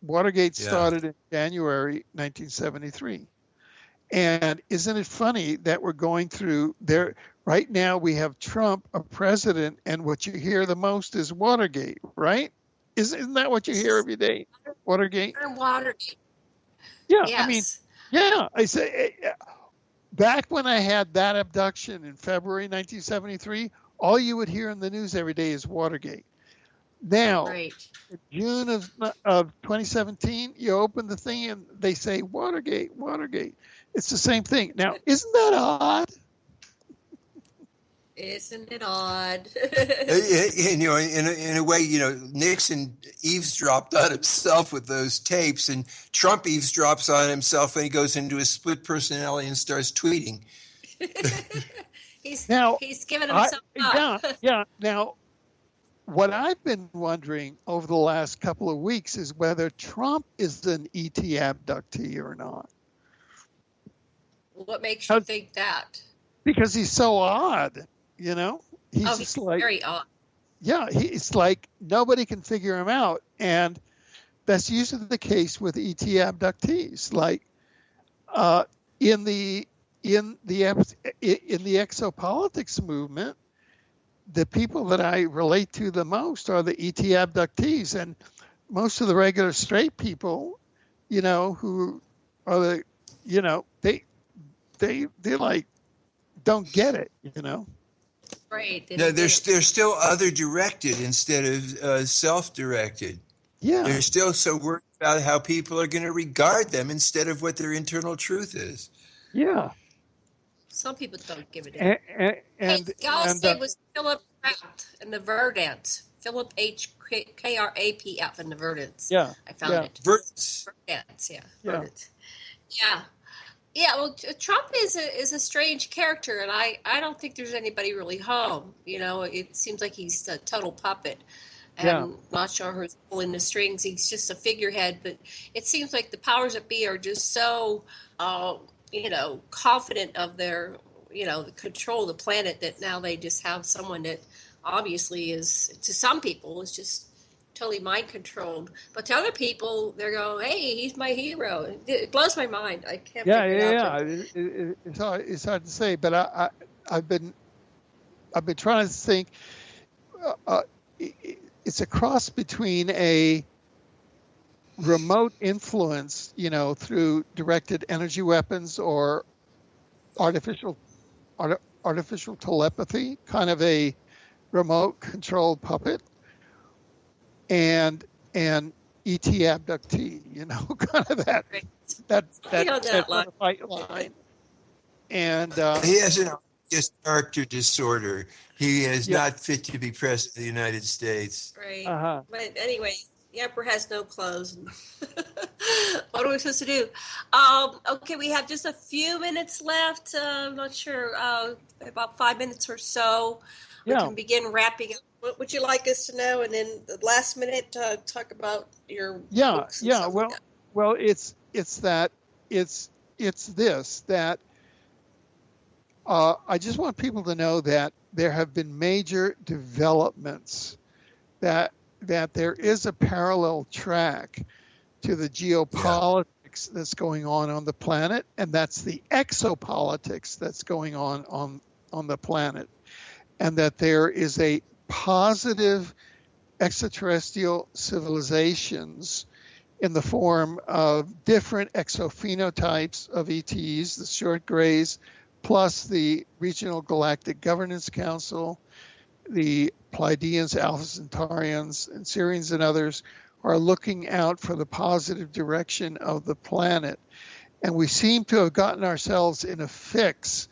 Watergate started in January 1973. And isn't it funny that we're going through there right now? We have Trump, a president, and what you hear the most is Watergate, right? Isn't that what you hear every day? Watergate. Watergate. Yeah, yes. I mean, yeah. I say back when I had that abduction in February 1973, all you would hear in the news every day is Watergate. Now, in June of 2017, you open the thing and they say Watergate, Watergate. It's the same thing. Now, isn't that odd? Isn't it odd? In a way, Nixon eavesdropped on himself with those tapes, and Trump eavesdrops on himself when he goes into his split personality and starts tweeting. he's giving himself up. Yeah. Now, what I've been wondering over the last couple of weeks is whether Trump is an ET abductee or not. What makes you think that? Because he's so odd, He's just like very odd. Yeah, it's like nobody can figure him out, and that's usually the case with ET abductees. Like in the exopolitics movement, the people that I relate to the most are the ET abductees, and most of the regular straight people, who are the, they like don't get it, Right. They're still other directed instead of self-directed. Yeah. They're still so worried about how people are going to regard them instead of what their internal truth is. Yeah. Some people don't give it in. Gall's name was Philip Kraft in the Verdants. Philip H. Krap in the Verdants. Yeah. I found it. Verdants. Yeah. Verdants. Yeah. Yeah, well, Trump is a strange character, and I don't think there's anybody really home. It seems like he's a total puppet. And not sure who's pulling the strings. He's just a figurehead, but it seems like the powers that be are just so, confident of their, the control of the planet that now they just have someone that obviously is, to some people, is just totally mind controlled. But to other people, they're going, "Hey, he's my hero." It blows my mind. I can't figure it out. It's hard to say, but I've been trying to think. It's a cross between a remote influence, through directed energy weapons or artificial telepathy, kind of a remote controlled puppet, and ET abductee, kind of that fight line. And he has an obvious character disorder. He is not fit to be president of the United States. Right. But anyway, the emperor has no clothes. What are we supposed to do? Okay, we have just a few minutes left. I'm not sure, about 5 minutes or so. We can begin wrapping up. What would you like us to know? And then the last minute, talk about your books and stuff like that. Well, it's this that I just want people to know that there have been major developments, that there is a parallel track to the geopolitics that's going on the planet, and that's the exopolitics that's going on the planet, and that there is a positive extraterrestrial civilizations in the form of different exophenotypes of ETs, the short grays, plus the Regional Galactic Governance Council, the Pleiadians, Alpha Centaurians, and Sirians, and others are looking out for the positive direction of the planet. And we seem to have gotten ourselves in a fix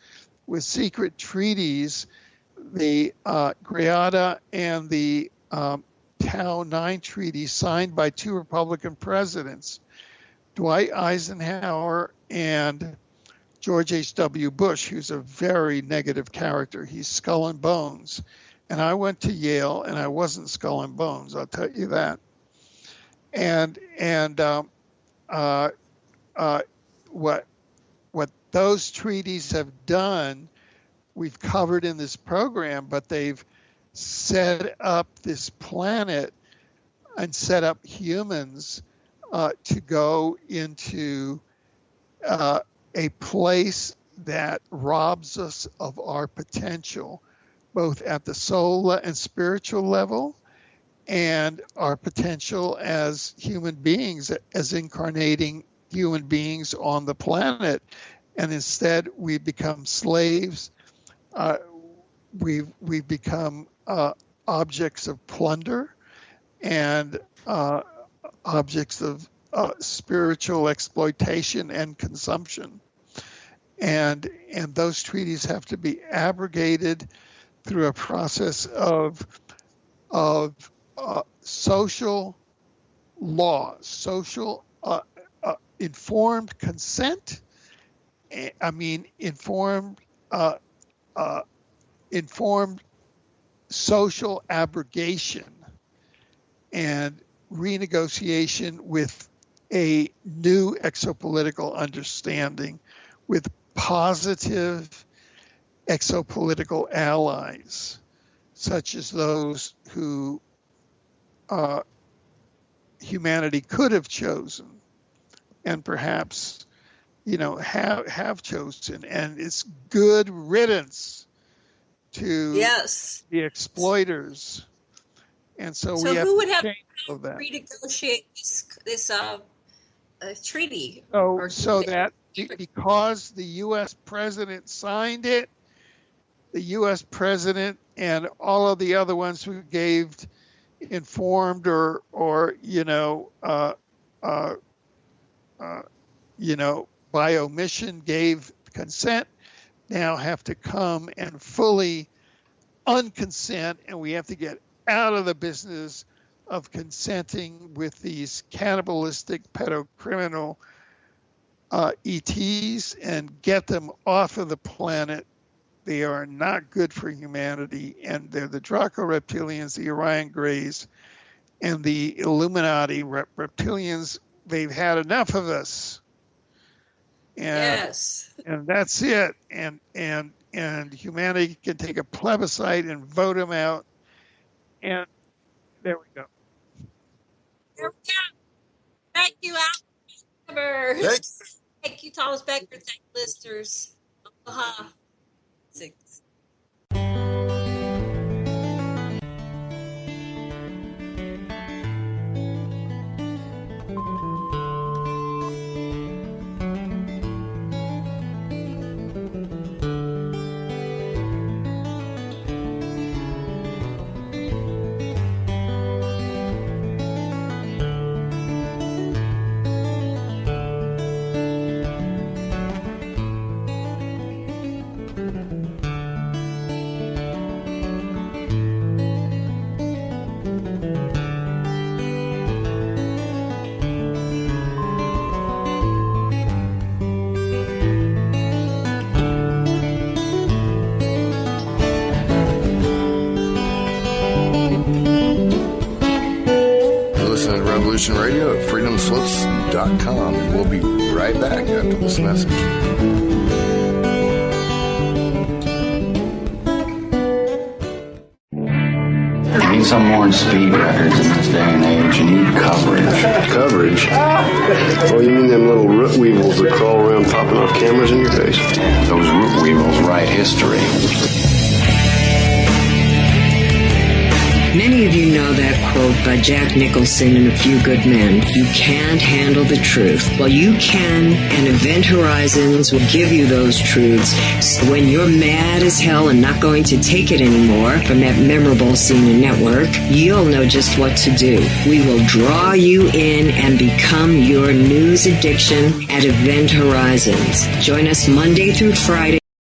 with secret treaties, the Greada and the Tau 9 treaty signed by two Republican presidents, Dwight Eisenhower and George H.W. Bush, who's a very negative character. He's skull and bones. And I went to Yale, and I wasn't skull and bones, I'll tell you that. And what those treaties have done, we've covered in this program, but they've set up this planet and set up humans to go into a place that robs us of our potential, both at the soul and spiritual level, and our potential as human beings, as incarnating human beings on the planet. And instead, we become slaves. We've become objects of plunder and objects of spiritual exploitation and consumption. And those treaties have to be abrogated through a process of social laws, social informed consent. Informed social abrogation and renegotiation with a new exopolitical understanding with positive exopolitical allies, such as those who humanity could have chosen and perhaps, have chosen. And it's good riddance to the exploiters. And so we have who would to have change all of that. renegotiate this treaty? So that because the U.S. president signed it, the U.S. president and all of the other ones who gave informed or by omission gave consent, now have to come and fully unconsent, and we have to get out of the business of consenting with these cannibalistic pedocriminal ETs and get them off of the planet. They are not good for humanity, and they're the Draco reptilians, the Orion Greys, and the Illuminati reptilians. They've had enough of us. And that's it. And humanity can take a plebiscite and vote them out. And there we go. There we go. Thank you, Alfred. Thank you, Thomas Becker. Thank you, listeners. Aloha. 6. Radio at freedomslips.com, and we'll be right back after this message. You need some more speed records in this day and age. You need coverage. Coverage? Oh, you mean them little root weevils that crawl around popping off cameras in your face? Yeah, those root weevils write history. Many of you know that quote by Jack Nicholson in A Few Good Men. You can't handle the truth. Well, you can, and Event Horizons will give you those truths. So when you're mad as hell and not going to take it anymore from that memorable CNN network, you'll know just what to do. We will draw you in and become your news addiction at Event Horizons. Join us Monday through Friday